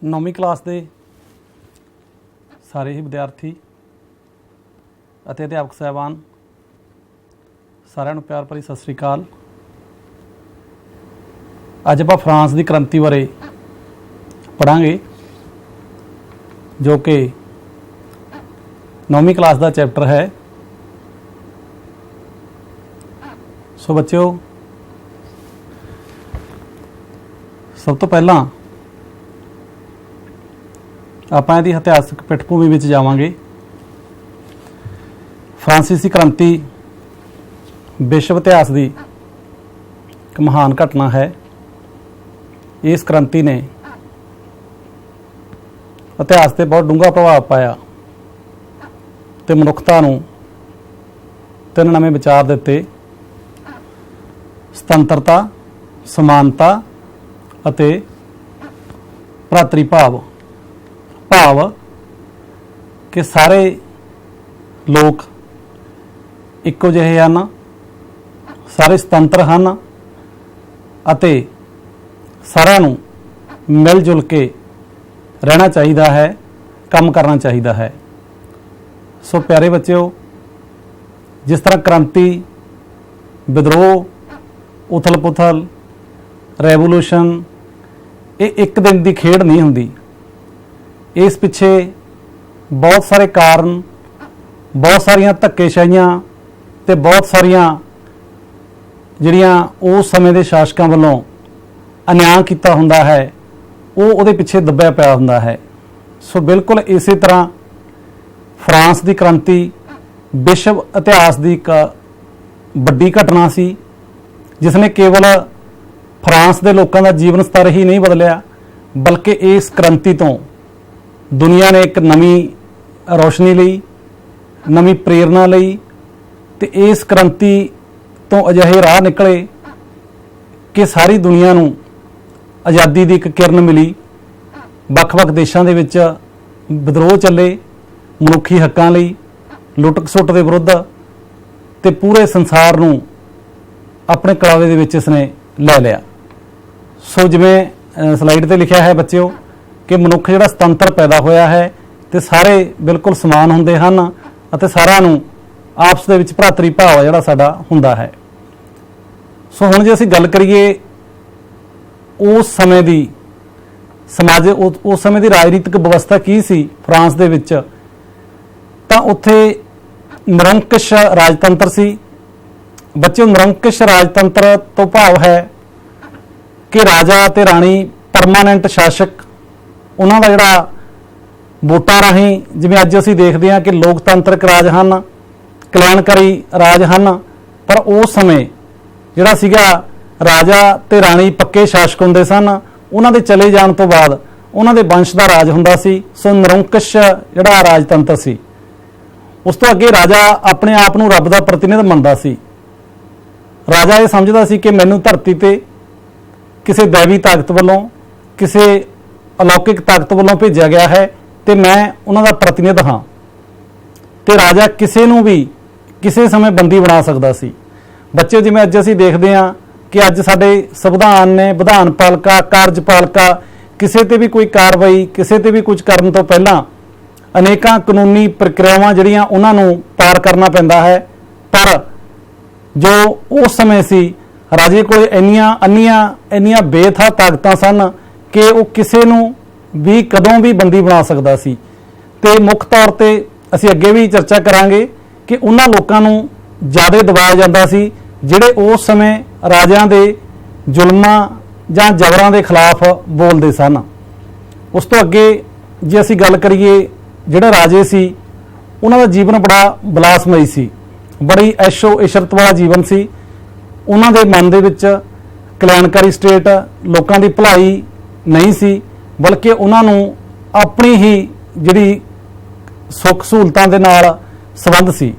9वीं class के सारे ही विद्यार्थी ਅਤੇ अध्यापक साहबान सारिਆਂ ਨੂੰ प्यार भरी सत श्री अकाल। ਅੱਜ ਆਪਾਂ फ्रांस की क्रांति बारे पढ़ांगे जो कि 9वीं क्लास का चैप्टर है। सो बच्चों सब तो पहला ਆਪਾਂ ਇਹਦੀ ਇਤਿਹਾਸਕ ਪਿੱਠਭੂਮੀ ਵਿੱਚ ਜਾਵਾਂਗੇ। फ्रांसीसी क्रांति विश्व इतिहास की एक महान घटना है। इस क्रांति ने इतिहास से बहुत डूंगा प्रभाव पाया तो मनुखता नूं तीन नवे विचार दिते: सुतंत्रता, समानता अते भ्रातृभाव। भाव कि सारे लोग इक्को जिहे हन, सारे सुतंत्र हन अते सारिਆਂ ਨੂੰ मिल जुल के रहना चाहिए है, काम करना चाहिए है। सो प्यारे बच्चों, जिस तरह क्रांति, विद्रोह, उथल पुथल, रेवोल्यूशन ये एक दिन की खेड नहीं होंदी। इस पिछे बहुत सारे कारण, बहुत सारिया धक्केशाहियां ते बहुत सारिया जिहड़ियां उस समय के शासकों वालों अन्याय किया हुंदा है, वो उहदे पिछे दब्बिया पिया हुंदा है। सो बिल्कुल इस तरह फ्रांस की क्रांति विश्व इतिहास की एक वड्डी घटना सी, जिसने केवल फ्रांस के लोगों का जीवन स्तर ही नहीं बदलिया, बल्कि इस क्रांति तो दुनिया ने एक नवी रोशनी लई, नवी प्रेरणा लई ते इस क्रांति तो अजिहे राह निकले कि सारी दुनिया नूं आज़ादी की एक किरण मिली। ਵੱਖ-ਵੱਖ देशों के विच विद्रोह चले मनुखी हकों लई, लुट खसुट के विरुद्ध, ते पूरे संसार नूं अपने कलावे दे विच इसने लै लिया। सो जिवें स्लाइड ते लिखिया है बच्चों कि मनुख जिहड़ा सुतंत्र पैदा होया है ते सारे बिल्कुल समान हुंदे हन अते सारिਆਂ ਨੂੰ आपस ਦੇ ਵਿੱਚ ਭਰਾਤਰੀ ਭਾਵ ਜਿਹੜਾ ਸਾਡਾ ਹੁੰਦਾ ਹੈ। सो ਹੁਣ ਜੇ ਅਸੀਂ ਗੱਲ ਕਰੀਏ उस समय की समाज, उस समय की राजनीतिक व्यवस्था की सी फ्रांस दे विच, तां उत्थे निरंकुश राजतंत्र सी। बच्चों, निरंकुश राजतंत्र तो भाव है कि राजा ते राणी परमानेंट शासक, उन्हां दा जिहड़ा वोटां राहीं, जिवें अज असीं देखदे हां कि लोकतंत्रक राज हन, कल्याणकारी राज हन, पर उस समय जिहड़ा सीगा राजा ते राणी पक्के शासक हुंदे सन। उन्हां दे चले जाण तो बाद उन्हां दे वंश दा राज हुंदा सी। सो निरंकुश जिहड़ा राजतंत्र सी। उस तो अगे राजा अपने आप नूं रब दा प्रतिनिध मनदा सी। राजा ये समझदा सी कि मैनूं धरती ते किसी दैवी ताकत वालों, किसी अलौकिक ताकत वालों भेजा गया है ते मैं उन्हां दा प्रतिनिध हाँ, ते राजा किसी नूं भी किसी समय बंदी बना सकदा सी। बच्चे, जिवें अज असीं देखदे हां कि अज साडे संविधान ने विधान पालिका, कार्यपालिका किसी ते भी कोई कार्रवाई, किसी ते भी कुछ करन तो पहला अनेकां कानूनी प्रक्रियावां जिहड़ियां उन्हां नूं पार करना पैंदा है। पर जो उस समय सी, राजे कोल इन्नियां बेथा ताकतां सन कि वो किसी नूं भी कदों भी बंदी बना सकदा सी। ते मुख तौर ते असीं अगे भी चर्चा करांगे कि उन्हां लोकां नूं ज़्यादा दबाया जाता सी जिहड़े उस समय राजिਆਂ ਦੇ जुल्मां ਜਾਂ जबरां ਦੇ खिलाफ बोलते सन। उस तो अगे जे असीं गल करिए, जिहड़े राजे सी उन्हां दा जीवन बड़ा विलासमई सी, बड़ी ऐशो इशरत वाला जीवन सी। उन्हां दे मन दे विच कल्याणकारी स्टेट, लोकां दी भलाई नहीं सी, बल्कि उन्हां नूं अपनी ही जिहड़ी सुख सहूलतां दे नाल संबंध सी।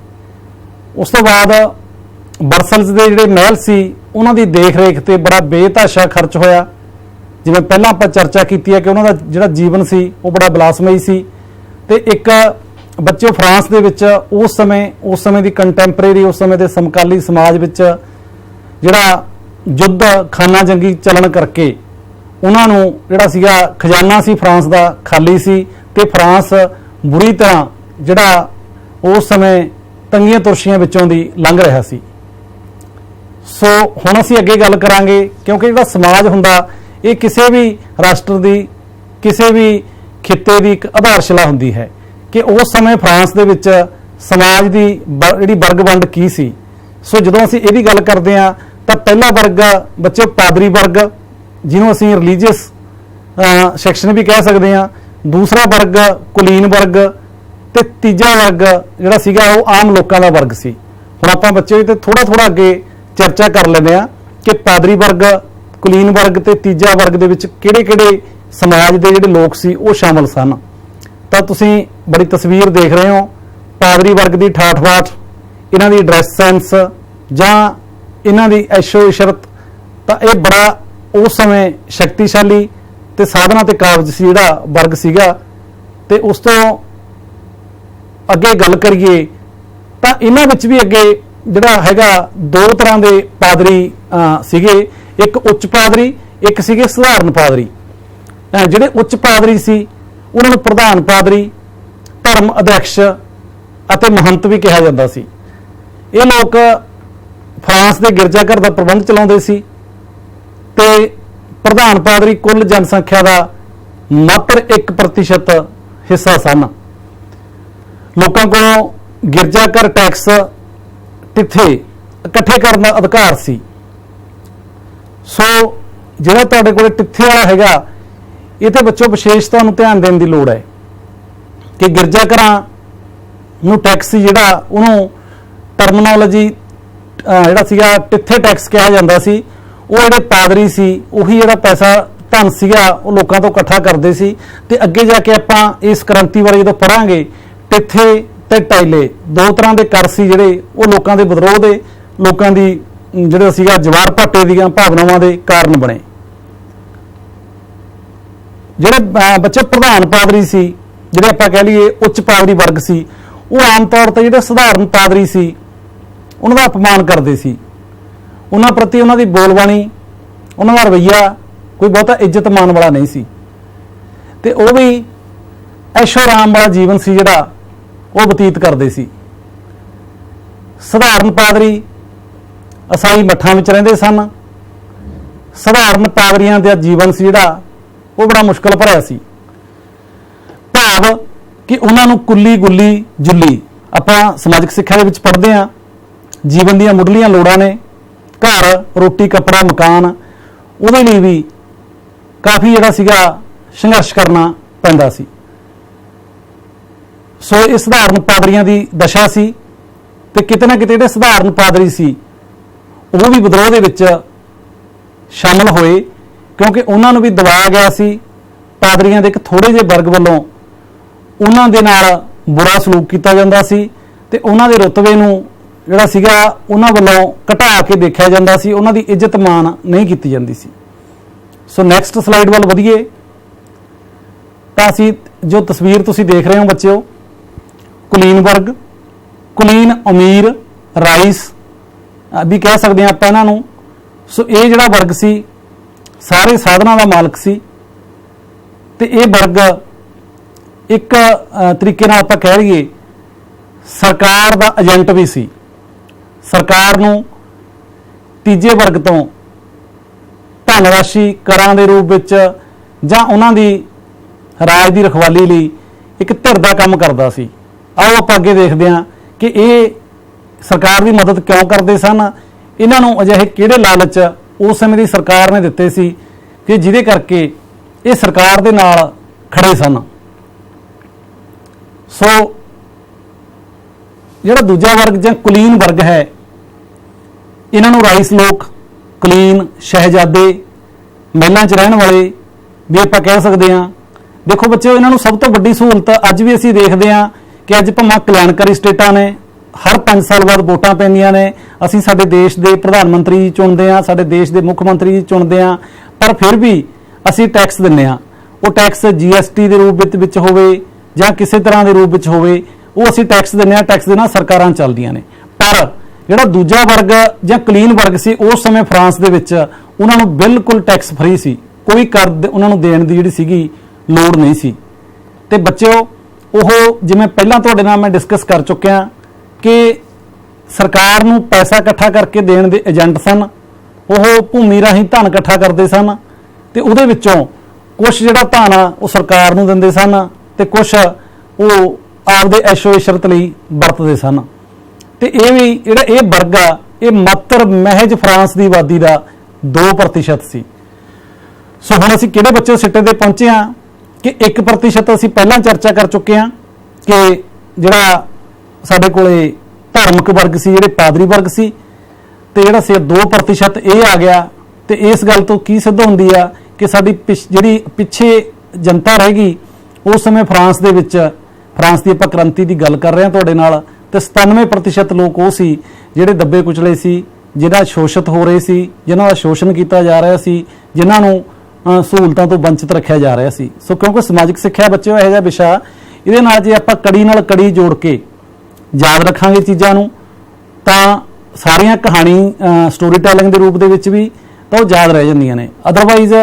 उस तो बाद बरसल्स के जिहड़े महल सी उन्हां दी देख रेख ते बड़ा बेतहाशा खर्च होया। जिवें पहलां आपां चर्चा कीती है कि उन्हां दा जिहड़ा जीवन सी वो बड़ा विलासमई सी। ते एक बच्चों, फ्रांस दे विच उस समय दी कंटैंपरेरी, उस समय के समकाली समाज विच जिहड़ा युद्ध खाना जंगी चलन करके ਉਹਨਾਂ ਨੂੰ ਜਿਹੜਾ ਸੀਗਾ ਖਜ਼ਾਨਾ ਸੀ ਫਰਾਂਸ ਦਾ ਖਾਲੀ ਸੀ ਤੇ ਫਰਾਂਸ ਬੁਰੀ ਤਰ੍ਹਾਂ ਜਿਹੜਾ ਉਸ ਸਮੇਂ ਤੰਗੀਆਂ ਤੁਰਸ਼ੀਆਂ ਵਿੱਚੋਂ ਦੀ ਲੰਘ ਰਿਹਾ ਸੀ। ਸੋ ਹੁਣ ਅਸੀਂ ਅੱਗੇ ਗੱਲ ਕਰਾਂਗੇ, ਕਿਉਂਕਿ ਜਿਹੜਾ ਸਮਾਜ ਹੁੰਦਾ ਇਹ ਕਿਸੇ ਵੀ ਰਾਸ਼ਟਰ ਦੀ, ਕਿਸੇ ਵੀ ਖਿੱਤੇ ਦੀ ਇੱਕ ਆਧਾਰਸ਼ਿਲਾ ਹੁੰਦੀ ਹੈ ਕਿ ਉਸ ਸਮੇਂ ਫਰਾਂਸ ਦੇ ਵਿੱਚ ਸਮਾਜ ਦੀ ਜਿਹੜੀ ਵਰਗ ਵੰਡ ਕੀ ਸੀ। ਸੋ ਜਦੋਂ ਅਸੀਂ ਇਹਦੀ ਗੱਲ ਕਰਦੇ ਹਾਂ ਤਾਂ ਪਹਿਲਾ ਵਰਗ ਬੱਚੇ ਪਾਦਰੀ ਵਰਗ, ਜਿਹਨੂੰ ਅਸੀਂ ਰਿਲੀਜੀਅਸ ਸੈਕਸ਼ਨ ਵੀ ਕਹਿ ਸਕਦੇ ਹਾਂ। ਦੂਸਰਾ ਵਰਗ ਕੁਲੀਨ ਵਰਗ ਤੇ ਤੀਜਾ ਵਰਗ ਜਿਹੜਾ ਸੀਗਾ ਉਹ ਆਮ ਲੋਕਾਂ ਦਾ ਵਰਗ ਸੀ। ਹੁਣ ਆਪਾਂ ਬੱਚੇ ਤੇ ਥੋੜਾ ਅੱਗੇ ਚਰਚਾ ਕਰ ਲੈਂਦੇ ਹਾਂ ਕਿ ਪਾਦਰੀ ਵਰਗ, ਕੁਲੀਨ ਵਰਗ ਤੇ ਤੀਜਾ ਵਰਗ ਦੇ ਵਿੱਚ ਕਿਹੜੇ-ਕਿਹੜੇ ਸਮਾਜ ਦੇ ਜਿਹੜੇ ਲੋਕ ਸੀ ਉਹ ਸ਼ਾਮਲ ਸਨ। ਤਾਂ ਤੁਸੀਂ ਬੜੀ ਤਸਵੀਰ ਦੇਖ ਰਹੇ ਹੋ, ਪਾਦਰੀ ਵਰਗ ਦੀ ਠਾਠ-ਬਾਠ, ਇਹਨਾਂ ਦੀ ਡਰੈਸ ਸੈਂਸ ਜਾਂ ਇਹਨਾਂ ਦੀ ਐਸ਼ੋ ਇਸ਼ਰਤ, ਤਾਂ ਇਹ ਬੜਾ ਉਸ ਸਮੇਂ ਸ਼ਕਤੀਸ਼ਾਲੀ ਤੇ ਸਾਧਨਾ ਤੇ ਕਾਬਜ ਸੀ ਜਿਹੜਾ ਵਰਗ ਸੀਗਾ। ਤੇ ਉਸ ਤੋਂ ਅੱਗੇ ਗੱਲ ਕਰੀਏ ਤਾਂ ਇਹਨਾਂ ਵਿੱਚ ਵੀ ਅੱਗੇ ਜਿਹੜਾ ਹੈਗਾ ਦੋ ਤਰ੍ਹਾਂ ਦੇ ਪਾਦਰੀ ਸੀਗੇ, ਇੱਕ ਉੱਚ ਪਾਦਰੀ, ਇੱਕ ਸੀਗੇ ਸਧਾਰਨ ਪਾਦਰੀ। ਜਿਹੜੇ ਉੱਚ ਪਾਦਰੀ ਸੀ ਉਹਨਾਂ ਨੂੰ ਪ੍ਰਧਾਨ ਪਾਦਰੀ, ਧਰਮ ਅਧਿਕਸ਼ ਅਤੇ ਮਹੰਤ ਵੀ ਕਿਹਾ ਜਾਂਦਾ ਸੀ। ਇਹ ਲੋਕ ਫਰਾਂਸ ਦੇ ਗਿਰਜਾਘਰ ਦਾ ਪ੍ਰਬੰਧ ਚਲਾਉਂਦੇ ਸੀ ਤੇ ਪ੍ਰਧਾਨ ਪਾਦਰੀ ਕੁੱਲ ਜਨਸੰਖਿਆ ਦਾ ਮਾਤਰ 1% ਹਿੱਸਾ ਸਨ। ਲੋਕਾਂ ਕੋਲੋਂ ਗਿਰਜਾਘਰ ਟੈਕਸ ਟਿੱਥੇ ਇਕੱਠੇ ਕਰਨ ਦਾ ਅਧਿਕਾਰ ਸੀ। ਸੋ ਜਿਹੜਾ ਤੁਹਾਡੇ ਕੋਲ ਟਿੱਥੇ ਵਾਲਾ ਹੈਗਾ, ਇਹ ਤੇ ਬੱਚੋ ਵਿਸ਼ੇਸ਼ ਤੁਹਾਨੂੰ ਧਿਆਨ ਦੇਣ ਦੀ ਲੋੜ ਹੈ ਕਿ ਗਿਰਜਾਘਰਾਂ ਨੂੰ ਟੈਕਸ ਜਿਹੜਾ ਉਹਨੂੰ ਟਰਮੀਨੋਲੋਜੀ ਜਿਹੜਾ ਸੀਗਾ ਟਿੱਥੇ ਟੈਕਸ ਕਿਹਾ ਜਾਂਦਾ ਸੀ। ਉਹ ਜਿਹੜੇ ਪਾਦਰੀ ਸੀ ਉਹੀ ਜਿਹੜਾ ਪੈਸਾ ਧਨ ਸੀਗਾ ਉਹ ਲੋਕਾਂ ਤੋਂ ਇਕੱਠਾ ਕਰਦੇ ਸੀ। ਤੇ ਅੱਗੇ ਜਾ ਕੇ ਆਪਾਂ ਇਸ ਕ੍ਰਾਂਤੀ ਬਾਰੇ ਜਦੋਂ ਪੜਾਂਗੇ, ਟਿੱਥੇ ਤੇ ਟੈਲੇ ਦੋ ਤਰ੍ਹਾਂ ਦੇ ਕਰ ਸੀ ਜਿਹੜੇ ਉਹ ਲੋਕਾਂ ਦੇ ਵਿਦਰੋਹ ਦੇ, ਲੋਕਾਂ ਦੀ ਜਿਹੜਾ ਸੀਗਾ ਜਵਾਰ ਭਾਟੇ ਦੀਆਂ ਭਾਵਨਾਵਾਂ ਦੇ ਕਾਰਨ ਬਣੇ। ਜਿਹੜੇ ਬੱਚੇ ਪ੍ਰਧਾਨ ਪਾਦਰੀ ਸੀ, ਜਿਹੜੇ ਆਪਾਂ ਕਹਿ ਲਈਏ ਉੱਚ ਪਾਦਰੀ ਵਰਗ ਸੀ, ਉਹ ਆਮ ਤੌਰ ਤੇ ਜਿਹੜੇ ਸਧਾਰਨ ਪਾਦਰੀ ਸੀ ਉਹਨਾਂ ਦਾ ਅਪਮਾਨ ਕਰਦੇ ਸੀ। ਉਹਨਾਂ ਪ੍ਰਤੀ ਉਹਨਾਂ ਦੀ ਬੋਲਬਾਣੀ, ਉਹਨਾਂ ਦਾ ਰਵੱਈਆ ਕੋਈ ਬਹੁਤਾ ਇੱਜ਼ਤ ਮਾਣ ਵਾਲਾ ਨਹੀਂ ਸੀ ਤੇ ਉਹ ਵੀ ਐਸ਼ੋ ਆਰਾਮ ਵਾਲਾ ਜੀਵਨ ਸੀ ਜਿਹੜਾ ਉਹ ਬਤੀਤ ਕਰਦੇ ਸੀ। ਸਧਾਰਨ ਪਾਦਰੀ ਅਸਾਈ ਮੱਠਾਂ ਵਿੱਚ ਰਹਿੰਦੇ ਸਨ। ਸਧਾਰਨ ਪਾਦਰੀਆਂ ਦਾ ਜੀਵਨ ਸੀ ਜਿਹੜਾ ਉਹ ਬੜਾ ਮੁਸ਼ਕਲ ਭਰਿਆ ਸੀ। ਭਾਵ ਕਿ ਉਹਨਾਂ ਨੂੰ ਕੁੱਲੀ ਗੁੱਲੀ ਜੁੱਲੀ, ਆਪਾਂ ਸਮਾਜਿਕ ਸਿੱਖਿਆ ਦੇ ਵਿੱਚ ਪੜ੍ਹਦੇ ਹਾਂ, ਜੀਵਨ ਦੀਆਂ ਮੁੱਢਲੀਆਂ ਲੋੜਾਂ ਨੇ, ਘਰ, ਰੋਟੀ, ਕੱਪੜਾ, ਮਕਾਨ, ਉਹਦੇ ਲਈ ਵੀ ਕਾਫੀ ਜਿਹੜਾ ਸੀਗਾ ਸੰਘਰਸ਼ ਕਰਨਾ ਪੈਂਦਾ ਸੀ। ਸੋ ਇਹ ਸਧਾਰਨ ਪਾਦਰੀਆਂ ਦੀ ਦਸ਼ਾ ਸੀ ਤੇ ਕਿਤੇ ਨਾ ਕਿਤੇ ਜਿਹੜੇ ਸਧਾਰਨ ਪਾਦਰੀ ਸੀ ਉਹ ਵੀ ਵਿਦਰੋਹ ਦੇ ਵਿੱਚ ਸ਼ਾਮਲ ਹੋਏ, ਕਿਉਂਕਿ ਉਹਨਾਂ ਨੂੰ ਵੀ ਦਬਾਇਆ ਗਿਆ ਸੀ ਪਾਦਰੀਆਂ ਦੇ ਇੱਕ ਥੋੜੇ ਜਿਹੇ ਵਰਗ ਵੱਲੋਂ। ਉਹਨਾਂ ਦੇ ਨਾਲ ਬੁਰਾ ਸਲੂਕ ਕੀਤਾ ਜਾਂਦਾ ਸੀ ਤੇ ਉਹਨਾਂ ਦੇ ਰੁਤਬੇ ਨੂੰ ਜਿਹੜਾ ਸੀਗਾ ਉਹਨਾਂ ਵੱਲੋਂ ਘਟਾ ਕੇ ਦੇਖਿਆ ਜਾਂਦਾ ਸੀ, ਉਹਨਾਂ ਦੀ ਇੱਜ਼ਤ ਮਾਣ ਨਹੀਂ ਕੀਤੀ ਜਾਂਦੀ ਸੀ। ਸੋ ਨੈਕਸਟ ਸਲਾਈਡ ਵੱਲ ਵਧੀਏ ਤਾਂ ਅਸੀਂ ਜੋ ਤਸਵੀਰ ਤੁਸੀਂ ਦੇਖ ਰਹੇ ਹੋ ਬੱਚਿਓ, ਕੁਲੀਨ ਵਰਗ, ਕੁਲੀਨ ਅਮੀਰ, ਰਾਈਸ ਵੀ ਕਹਿ ਸਕਦੇ ਹਾਂ ਆਪਾਂ ਇਹਨਾਂ ਨੂੰ। ਸੋ ਇਹ ਜਿਹੜਾ ਵਰਗ ਸੀ ਸਾਰੇ ਸਾਧਨਾਂ ਦਾ ਮਾਲਕ ਸੀ ਤੇ ਇਹ ਵਰਗ ਇੱਕ ਤਰੀਕੇ ਨਾਲ ਆਪਾਂ ਕਹਿ ਲਈਏ ਸਰਕਾਰ ਦਾ ਏਜੰਟ ਵੀ ਸੀ। ਸਰਕਾਰ ਨੂੰ ਤੀਜੇ ਵਰਗ ਤੋਂ ਧਨ ਰਾਸ਼ੀ ਕਰਾਂ ਦੇ ਰੂਪ ਵਿੱਚ ਜਾਂ ਉਹਨਾਂ ਦੀ ਰਾਜ ਦੀ ਰਖਵਾਲੀ ਲਈ ਇੱਕ ਧਿਰ ਦਾ ਕੰਮ ਕਰਦਾ ਸੀ। ਆਓ ਆਪਾਂ ਅੱਗੇ ਦੇਖਦੇ ਹਾਂ ਕਿ ਇਹ ਸਰਕਾਰ ਦੀ ਮਦਦ ਕਿਉਂ ਕਰਦੇ ਸਨ, ਇਹਨਾਂ ਨੂੰ ਅਜਿਹੇ ਕਿਹੜੇ ਲਾਲਚ ਉਸ ਸਮੇਂ ਦੀ ਸਰਕਾਰ ਨੇ ਦਿੱਤੇ ਸੀ ਕਿ ਜਿਹਦੇ ਕਰਕੇ ਇਹ ਸਰਕਾਰ ਦੇ ਨਾਲ ਖੜੇ ਸਨ। ਸੋ ਜਿਹੜਾ ਦੂਜਾ ਵਰਗ ਜਾਂ ਕੁਲੀਨ ਵਰਗ ਹੈ, ਇਹਨਾਂ ਨੂੰ ਰਾਈਸ ਲੋਕ, ਕੁਲੀਨ, ਸ਼ਹਿਜ਼ਾਦੇ, ਮਹਿਲਾਂ 'ਚ ਰਹਿਣ ਵਾਲੇ ਵੀ ਆਪਾਂ ਕਹਿ ਸਕਦੇ ਹਾਂ। ਦੇਖੋ ਬੱਚਿਓ, ਇਹਨਾਂ ਨੂੰ ਸਭ ਤੋਂ ਵੱਡੀ ਸਹੂਲਤ ਅੱਜ ਵੀ ਅਸੀਂ ਦੇਖਦੇ ਹਾਂ ਕਿ ਅੱਜ ਭਾਵੇਂ ਕਲਿਆਣਕਾਰੀ ਸਟੇਟਾਂ ਨੇ, ਹਰ 5 ਸਾਲ ਬਾਅਦ ਵੋਟਾਂ ਪੈਂਦੀਆਂ ਨੇ, ਅਸੀਂ ਸਾਡੇ ਦੇਸ਼ ਦੇ ਪ੍ਰਧਾਨ ਮੰਤਰੀ ਚੁਣਦੇ ਹਾਂ, ਸਾਡੇ ਦੇਸ਼ ਦੇ ਮੁੱਖ ਮੰਤਰੀ ਚੁਣਦੇ ਹਾਂ, ਪਰ ਫਿਰ ਵੀ ਅਸੀਂ ਟੈਕਸ ਦਿੰਦੇ ਹਾਂ। ਉਹ ਟੈਕਸ GST ਦੇ ਰੂਪ ਵਿੱਚ ਹੋਵੇ ਜਾਂ ਕਿਸੇ ਤਰ੍ਹਾਂ ਦੇ ਰੂਪ ਵਿੱਚ ਹੋਵੇ, ਉਹ ਅਸੀਂ ਟੈਕਸ ਦਿੰਦੇ ਹਾਂ। ਟੈਕਸ ਦੇ ਨਾਲ ਸਰਕਾਰਾਂ ਚੱਲਦੀਆਂ ਨੇ। ਪਰ ਜਿਹੜਾ ਦੂਜਾ ਵਰਗ ਜਾਂ ਕੁਲੀਨ ਵਰਗ ਸੀ ਉਸ ਸਮੇਂ ਫਰਾਂਸ ਦੇ ਵਿੱਚ, ਉਹਨਾਂ ਨੂੰ ਬਿਲਕੁਲ ਟੈਕਸ ਫ੍ਰੀ ਸੀ। ਕੋਈ ਕਰ ਉਹਨਾਂ ਨੂੰ ਦੇਣ ਦੀ ਜਿਹੜੀ ਸੀਗੀ ਲੋੜ ਨਹੀਂ ਸੀ। ਤੇ ਬੱਚਿਓ, ਉਹ ਜਿਵੇਂ ਪਹਿਲਾਂ ਤੁਹਾਡੇ ਨਾਲ ਮੈਂ ਡਿਸਕਸ ਕਰ ਚੁੱਕਿਆ ਕਿ ਸਰਕਾਰ ਨੂੰ ਪੈਸਾ ਇਕੱਠਾ ਕਰਕੇ ਦੇਣ ਦੇ ਏਜੰਟ ਸਨ। ਉਹ ਭੂਮੀ ਰਾਹੀਂ ਧਨ ਇਕੱਠਾ ਕਰਦੇ ਸਨ ਤੇ ਉਹਦੇ ਵਿੱਚੋਂ ਕੁਛ ਜਿਹੜਾ ਧਨ ਆ ਉਹ ਸਰਕਾਰ ਨੂੰ ਦਿੰਦੇ ਸਨ ਤੇ ਕੁਛ ਉਹ ਆਪਦੇ ਐਸ਼ੋ ਇਸ਼ਰਤ ਲਈ ਵਰਤਦੇ ਸਨ। ਤੇ ਇਹ ਵੀ ਜਿਹੜਾ ਇਹ ਵਰਗ ਆ, ਇਹ ਮਾਤਰ ਮਹਿਜ ਫਰਾਂਸ ਦੀ ਆਬਾਦੀ ਦਾ 2% ਸੀ। ਸੋ ਹੁਣ ਅਸੀਂ ਕਿਹੜੇ ਬੱਚੇ ਸਿੱਟੇ ਤੇ ਪਹੁੰਚੇ ਆ ਕਿ 1% ਅਸੀਂ ਪਹਿਲਾਂ ਚਰਚਾ ਕਰ ਚੁੱਕੇ ਹਾਂ ਕਿ ਜਿਹੜਾ ਸਾਡੇ ਕੋਲੇ ਧਾਰਮਿਕ ਵਰਗ ਸੀ, ਜਿਹੜੇ ਪਾਦਰੀ ਵਰਗ ਸੀ, ਤੇ ਜਿਹੜਾ ਸੀ 2% ਇਹ ਆ ਗਿਆ। ਤੇ ਇਸ ਗੱਲ ਤੋਂ ਕੀ ਸਿੱਧ ਹੁੰਦੀ ਆ ਕਿ ਸਾਡੀ ਜਿਹੜੀ ਪਿੱਛੇ ਜਨਤਾ ਰਹਿ ਗਈ ਉਸ ਸਮੇਂ ਫਰਾਂਸ ਦੇ ਵਿੱਚ, ਫਰਾਂਸ ਦੀ ਆਪਾਂ ਕ੍ਰਾਂਤੀ ਦੀ ਗੱਲ ਕਰ ਰਹੇ ਹਾਂ ਤੁਹਾਡੇ ਨਾਲ, ਤੇ 97% ਲੋਕ ਉਹ ਸੀ ਜਿਹੜੇ ਦੱਬੇ ਕੁਚਲੇ ਸੀ, ਜਿਹਨਾਂ ਸ਼ੋਸ਼ਿਤ ਹੋ ਰਹੇ ਸੀ, ਜਿਨ੍ਹਾਂ ਦਾ ਸ਼ੋਸ਼ਣ ਕੀਤਾ ਜਾ ਰਿਹਾ ਸੀ, ਜਿਨ੍ਹਾਂ ਨੂੰ ਸਹੂਲਤਾਂ ਤੋਂ ਵੰਚਿਤ ਰੱਖਿਆ ਜਾ ਰਿਹਾ ਸੀ। ਸੋ ਕਿਉਂਕਿ ਸਮਾਜਿਕ ਸਿੱਖਿਆ ਬੱਚਿਓ ਇਹੋ ਜਿਹਾ ਵਿਸ਼ਾ, ਇਹਦੇ ਨਾਲ ਜੇ ਆਪਾਂ ਕੜੀ ਨਾਲ ਕੜੀ ਜੋੜ ਕੇ ਯਾਦ ਰੱਖਾਂਗੇ ਚੀਜ਼ਾਂ ਨੂੰ, ਤਾਂ ਸਾਰੀਆਂ ਕਹਾਣੀ ਸਟੋਰੀ ਟੈਲਿੰਗ ਦੇ ਰੂਪ ਦੇ ਵਿੱਚ ਵੀ ਤਾਂ ਉਹ ਯਾਦ ਰਹਿ ਜਾਂਦੀਆਂ ਨੇ। ਅਦਰਵਾਈਜ਼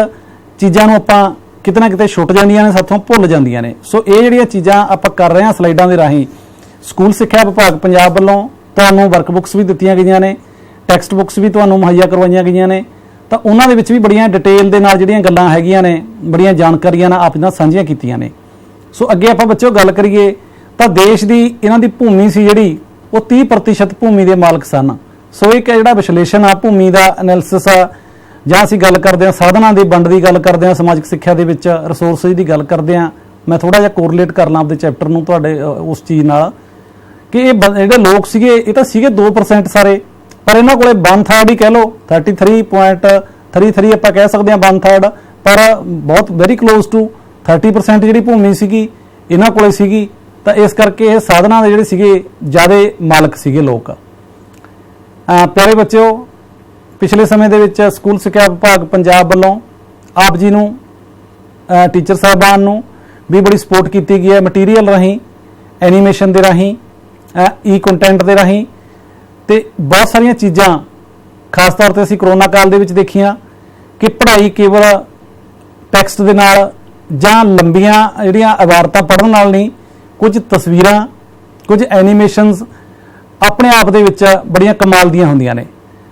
ਚੀਜ਼ਾਂ ਨੂੰ ਆਪਾਂ ਕਿਤੇ ਨਾ ਕਿਤੇ ਛੁੱਟ ਜਾਂਦੀਆਂ ਨੇ, ਸਾਥੋਂ ਭੁੱਲ ਜਾਂਦੀਆਂ ਨੇ। ਸੋ ਇਹ ਜਿਹੜੀਆਂ ਚੀਜ਼ਾਂ ਆਪਾਂ ਕਰ ਰਹੇ ਹਾਂ ਸਲਾਈਡਾਂ ਦੇ ਰਾਹੀਂ, ਸਕੂਲ ਸਿੱਖਿਆ ਵਿਭਾਗ ਪੰਜਾਬ ਵੱਲੋਂ ਤੁਹਾਨੂੰ ਵਰਕ ਬੁੱਕਸ ਵੀ ਦਿੱਤੀਆਂ ਗਈਆਂ ਨੇ, ਟੈਕਸਟ ਬੁੱਕਸ ਵੀ ਤੁਹਾਨੂੰ ਮੁਹੱਈਆ ਕਰਵਾਈਆਂ ਗਈਆਂ ਨੇ, ਤਾਂ ਉਹਨਾਂ ਦੇ ਵਿੱਚ ਵੀ ਬੜੀਆਂ ਡਿਟੇਲ ਦੇ ਨਾਲ ਜਿਹੜੀਆਂ ਗੱਲਾਂ ਹੈਗੀਆਂ ਨੇ, ਬੜੀਆਂ ਜਾਣਕਾਰੀਆਂ ਨਾਲ ਆਪ ਨਾਲ ਸਾਂਝੀਆਂ ਕੀਤੀਆਂ ਨੇ। ਸੋ ਅੱਗੇ ਆਪਾਂ ਬੱਚਿਓ ਗੱਲ ਕਰੀਏ ਤਾਂ ਦੇਸ਼ ਦੀ ਇਹਨਾਂ ਦੀ ਭੂਮੀ ਸੀ ਜਿਹੜੀ, ਉਹ 30% ਭੂਮੀ ਦੇ ਮਾਲਕ ਸਨ। ਸੋ ਇੱਕ ਜਿਹੜਾ ਵਿਸ਼ਲੇਸ਼ਣ ਆ ਭੂਮੀ ਦਾ ਐਨਾਲਿਸਿਸ ਆ, ਜਾਂ ਅਸੀਂ ਗੱਲ ਕਰਦੇ ਹਾਂ ਸਾਧਨਾਂ ਦੀ ਵੰਡ ਦੀ ਗੱਲ ਕਰਦੇ ਹਾਂ ਸਮਾਜਿਕ ਸਿੱਖਿਆ ਦੇ ਵਿੱਚ, ਰਿਸੋਰਸਿਸ ਦੀ ਗੱਲ ਕਰਦੇ ਹਾਂ, ਮੈਂ ਥੋੜਾ ਜਿਹਾ ਕੋਰਿਲੇਟ ਕਰ ਲਾਂ ਆਪਦੇ ਚੈਪਟਰ ਨੂੰ ਤੁਹਾਡੇ ਉਸ ਚੀਜ਼ ਨਾਲ ਕਿ ਇਹ ਜਿਹੜੇ ਲੋਕ ਸੀਗੇ ਇਹ ਤਾਂ ਸੀਗੇ 2% ਸਾਰੇ, ਪਰ ਇਹਨਾਂ ਕੋਲੇ 1/3 ਹੀ ਕਹਿ ਲਓ, 33.33 ਆਪਾਂ ਕਹਿ ਸਕਦੇ ਹਾਂ 1/3, ਪਰ ਬਹੁਤ ਵੈਰੀ ਕਲੋਜ਼ ਟੂ 30% ਜਿਹੜੀ ਭੂਮੀ ਸੀਗੀ ਇਹਨਾਂ ਕੋਲੇ ਸੀਗੀ। ਤਾਂ ਇਸ ਕਰਕੇ ਇਹ ਸਾਧਨਾਂ ਦੇ ਜਿਹੜੇ ਸੀਗੇ ਜ਼ਿਆਦਾ ਮਾਲਕ ਸੀਗੇ ਲੋਕ। ਪਿਆਰੇ ਬੱਚਿਓ, ਪਿਛਲੇ ਸਮੇਂ ਦੇ ਵਿੱਚ ਸਕੂਲ ਸਿੱਖਿਆ ਵਿਭਾਗ ਪੰਜਾਬ ਵੱਲੋਂ ਆਪ ਜੀ ਨੂੰ, ਟੀਚਰ ਸਾਹਿਬਾਨ ਨੂੰ ਵੀ ਬੜੀ ਸਪੋਰਟ ਕੀਤੀ ਗਈ ਹੈ ਮਟੀਰੀਅਲ ਰਾਹੀਂ, ਐਨੀਮੇਸ਼ਨ ਦੇ ਰਾਹੀਂ, ਈ ਕੰਟੈਂਟ ਦੇ ਰਾਹੀਂ, ਤੇ ਬਹੁਤ ਸਾਰੀਆਂ ਚੀਜ਼ਾਂ ਖਾਸ ਤੌਰ ਤੇ ਅਸੀਂ ਕਰੋਨਾ ਕਾਲ ਦੇ ਵਿੱਚ ਦੇਖੀਆਂ ਕਿ ਪੜ੍ਹਾਈ ਕੇਵਲ ਟੈਕਸਟ ਦੇ ਨਾਲ ਜਾਂ ਲੰਬੀਆਂ ਜਿਹੜੀਆਂ ਇਬਾਰਤਾਂ ਪੜ੍ਹਨ ਨਾਲ ਨਹੀਂ, ਕੁਝ ਤਸਵੀਰਾਂ, ਕੁਝ ਐਨੀਮੇਸ਼ਨਸ ਆਪਣੇ ਆਪ ਦੇ ਵਿੱਚ ਬੜੀਆਂ ਕਮਾਲ ਦੀਆਂ ਹੁੰਦੀਆਂ ਨੇ।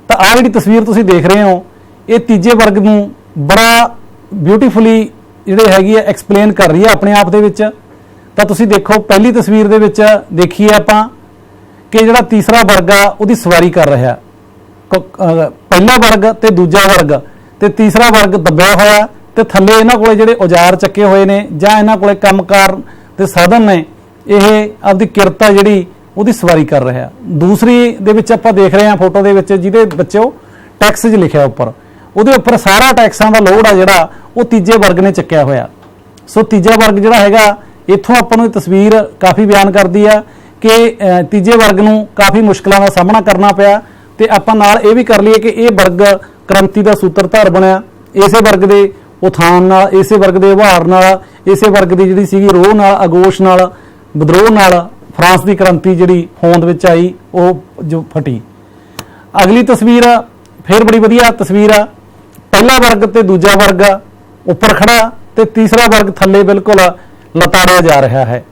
ਤਾਂ ਆਹ ਜਿਹੜੀ ਤਸਵੀਰ ਤੁਸੀਂ ਦੇਖ ਰਹੇ ਹੋ, ਇਹ ਤੀਜੇ ਵਰਗ ਨੂੰ ਬੜਾ ਬਿਊਟੀਫੁਲੀ ਜਿਹੜੇ ਹੈਗੀ ਹੈ ਐਕਸਪਲੇਨ ਕਰ ਰਹੀ ਹੈ ਆਪਣੇ ਆਪ ਦੇ ਵਿੱਚ। ਤਾਂ ਤੁਸੀਂ ਦੇਖੋ, ਪਹਿਲੀ ਤਸਵੀਰ ਦੇ ਵਿੱਚ ਦੇਖੀਏ ਆਪਾਂ ਕਿ ਜਿਹੜਾ ਤੀਸਰਾ ਵਰਗ ਆ ਉਹਦੀ ਸਵਾਰੀ ਕਰ ਰਿਹਾ, ਪਹਿਲਾ ਵਰਗ ਤੇ ਦੂਜਾ ਵਰਗ ਤੇ ਤੀਸਰਾ ਵਰਗ ਦੱਬਿਆ ਹੋਇਆ, ਤੇ ਥੱਲੇ ਇਹਨਾਂ ਕੋਲੇ ਜਿਹੜੇ ਔਜ਼ਾਰ ਚੱਕੇ ਹੋਏ ਨੇ ਜਾਂ ਇਹਨਾਂ ਕੋਲੇ ਕੰਮਕਾਰ ਦੇ ਸਾਧਨ ਨੇ, ਇਹ ਆਪਦੀ ਕਿਰਤ ਆ ਜਿਹੜੀ ਉਹਦੀ ਸਵਾਰੀ ਕਰ ਰਿਹਾ। ਦੂਸਰੀ ਦੇ ਵਿੱਚ ਆਪਾਂ ਦੇਖ ਰਹੇ ਹਾਂ ਫੋਟੋ ਦੇ ਵਿੱਚ, ਜਿਹਦੇ ਬੱਚਿਓ ਟੈਕਸ 'ਚ ਲਿਖਿਆ ਉੱਪਰ, ਉਹਦੇ ਉੱਪਰ ਸਾਰਾ ਟੈਕਸਾਂ ਦਾ ਲੋਡ ਆ ਜਿਹੜਾ ਉਹ ਤੀਜੇ ਵਰਗ ਨੇ ਚੱਕਿਆ ਹੋਇਆ। ਸੋ ਤੀਜਾ ਵਰਗ ਜਿਹੜਾ ਹੈਗਾ, ਇੱਥੋਂ ਆਪਾਂ ਨੂੰ ਇਹ ਤਸਵੀਰ ਕਾਫੀ ਬਿਆਨ ਕਰਦੀ ਆ ਕਿ ਤੀਜੇ ਵਰਗ ਨੂੰ ਕਾਫੀ ਮੁਸ਼ਕਲਾਂ ਦਾ ਸਾਹਮਣਾ ਕਰਨਾ ਪਿਆ। ਤੇ ਆਪਾਂ ਨਾਲ ਇਹ ਵੀ ਕਰ ਲਈਏ ਕਿ ਇਹ ਵਰਗ ਕ੍ਰਾਂਤੀ ਦਾ ਸੂਤਰਧਾਰ ਬਣਿਆ, ਇਸੇ ਵਰਗ ਦੇ ਉਥਾਨ ਨਾਲ, ਇਸੇ ਵਰਗ ਦੇ ਉਭਾਰ ਨਾਲ, ਇਸੇ ਵਰਗ ਦੀ ਜਿਹੜੀ ਸੀਗੀ ਰੋਹ ਨਾਲ, ਆਗੋਸ਼ ਨਾਲ, ਵਿਦਰੋਹ ਨਾਲ ਫਰਾਂਸ ਦੀ ਕ੍ਰਾਂਤੀ ਜਿਹੜੀ ਹੋਂਦ ਵਿੱਚ ਆਈ ਉਹ ਜੋ ਫਟੀ। ਅਗਲੀ ਤਸਵੀਰ ਫਿਰ ਬੜੀ ਵਧੀਆ ਤਸਵੀਰ ਆ, ਪਹਿਲਾ ਵਰਗ ਤੇ ਦੂਜਾ ਵਰਗ ਉੱਪਰ ਖੜਾ ਤੇ ਤੀਸਰਾ ਵਰਗ ਥੱਲੇ ਬਿਲਕੁਲ ਲਤਾੜਿਆ ਜਾ ਰਿਹਾ ਹੈ।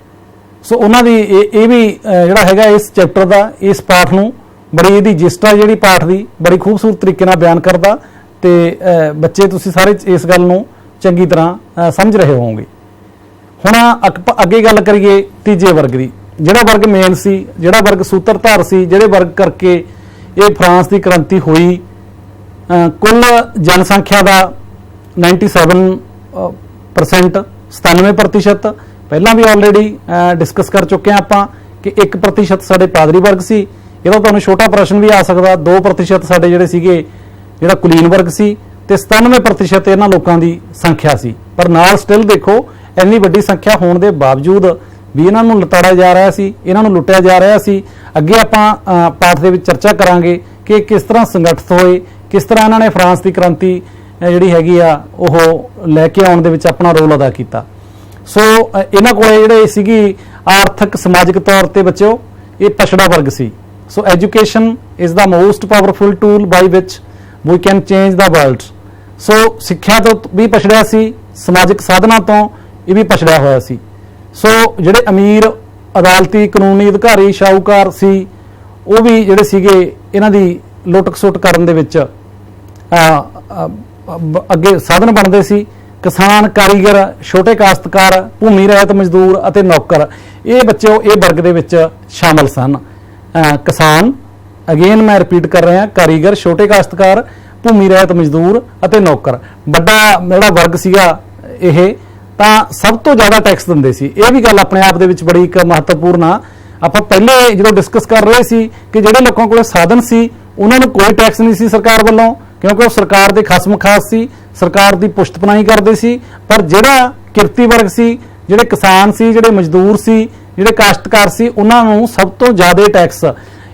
ਸੋ ਉਹਨਾਂ ਦੀ ਇਹ ਵੀ ਜਿਹੜਾ ਹੈਗਾ ਇਸ ਚੈਪਟਰ ਦਾ, ਇਸ ਪਾਠ ਨੂੰ ਬੜੀ ਇਹਦੀ ਜਿਸਟ ਆ ਜਿਹੜੀ ਪਾਠ ਦੀ ਬੜੀ ਖੂਬਸੂਰਤ ਤਰੀਕੇ ਨਾਲ ਬਿਆਨ ਕਰਦਾ। ਤੇ ਬੱਚੇ ਤੁਸੀਂ ਸਾਰੇ ਇਸ ਗੱਲ ਨੂੰ ਚੰਗੀ ਤਰ੍ਹਾਂ ਸਮਝ ਰਹੇ ਹੋਵੋਗੇ। ਹੁਣ ਅੱਗੇ ਗੱਲ ਕਰੀਏ ਤੀਜੇ ਵਰਗ ਦੀ, ਜਿਹੜਾ ਵਰਗ ਮੇਨ ਸੀ, ਜਿਹੜਾ ਵਰਗ ਸੂਤਰਧਾਰ ਸੀ, ਜਿਹੜੇ ਵਰਗ ਕਰਕੇ ਇਹ ਫਰਾਂਸ ਦੀ ਕ੍ਰਾਂਤੀ ਹੋਈ। ਕੁੱਲ ਜਨਸੰਖਿਆ ਦਾ 97%, 97% ਪਹਿਲਾਂ ਵੀ ਆਲਰੇਡੀ ਡਿਸਕਸ ਕਰ ਚੁੱਕੇ ਹਾਂ ਆਪਾਂ ਕਿ 1% ਸਾਡੇ ਪਾਦਰੀ ਵਰਗ ਸੀ। ਇਹਦਾ ਤੁਹਾਨੂੰ ਛੋਟਾ ਪ੍ਰਸ਼ਨ ਵੀ ਆ ਸਕਦਾ, 2% ਸਾਡੇ ਜਿਹੜੇ ਸੀਗੇ ਜਿਹੜਾ ਕੁਲੀਨ ਵਰਗ ਸੀ, ਤੇ 97% ਇਹਨਾਂ ਲੋਕਾਂ ਦੀ ਸੰਖਿਆ ਸੀ। ਪਰ ਨਾਲ ਸਟਿਲ ਦੇਖੋ, ਇੰਨੀ ਵੱਡੀ ਸੰਖਿਆ ਹੋਣ ਦੇ ਬਾਵਜੂਦ ਵੀ ਇਹਨਾਂ ਨੂੰ ਲਤਾੜਿਆ ਜਾ ਰਿਹਾ ਸੀ, ਇਹਨਾਂ ਨੂੰ ਲੁੱਟਿਆ ਜਾ ਰਿਹਾ ਸੀ। ਅੱਗੇ ਆਪਾਂ ਪਾਠ ਦੇ ਵਿੱਚ ਚਰਚਾ ਕਰਾਂਗੇ ਕਿ ਕਿਸ ਤਰ੍ਹਾਂ ਸੰਗਠਿਤ ਹੋਏ, ਕਿਸ ਤਰ੍ਹਾਂ ਇਹਨਾਂ ਨੇ ਫਰਾਂਸ ਦੀ ਕ੍ਰਾਂਤੀ ਜਿਹੜੀ ਹੈਗੀ ਆ ਉਹ ਲੈ ਕੇ ਆਉਣ ਦੇ ਵਿੱਚ ਆਪਣਾ ਰੋਲ ਅਦਾ ਕੀਤਾ। ਸੋ ਇਹਨਾਂ ਕੋਲੇ ਜਿਹੜੇ ਸੀਗੀ ਆਰਥਿਕ ਸਮਾਜਿਕ ਤੌਰ ਤੇ ਬੱਚਿਓ ਇਹ ਪਛੜਾ ਵਰਗ ਸੀ। So education is the most powerful tool by which we can change the world. So सिक्ख्या तो भी पछड़िया सी, समाजिक साधना तो ये भी पछड़िया होया सी। सो जिहड़े अमीर अदालती कानूनी अधिकारी शाहूकार सी वो भी जिहड़े सीगे इन्हां दी लुट खसुट करन दे विच अगे साधन बनते सी। किसान, कारीगर, छोटे काश्तकार, भूमि रहत मजदूर अते नौकर, ये बच्चे ये वर्ग दे विच शामिल सन। किसान, अगेन मैं रिपीट कर रहा, कारीगर, छोटे काश्तकार, भूमि रहत मजदूर अते नौकर, बड़ा जिहड़ा वर्ग सीगा ये तां सब तो ज़्यादा टैक्स दिंदे सी। ये भी गल अपने आप दे विच बड़ी एक महत्वपूर्ण आ। आपां पहले जो डिस्कस कर रहे सी कि जिहड़े लोकां कोल साधन सी उन्हां नूं कोई टैक्स नहीं सी सरकार वालों, क्योंकि वो सरकार के खसम खास सी, सरकार की पुश्तपनाही करते सी। पर जिहड़ा किरती वर्ग सी, जिहड़े किसान सी, जिहड़े मजदूर सी, जिहड़े काश्तकार सी, उन्हां नूं सब तो ज़्यादा टैक्स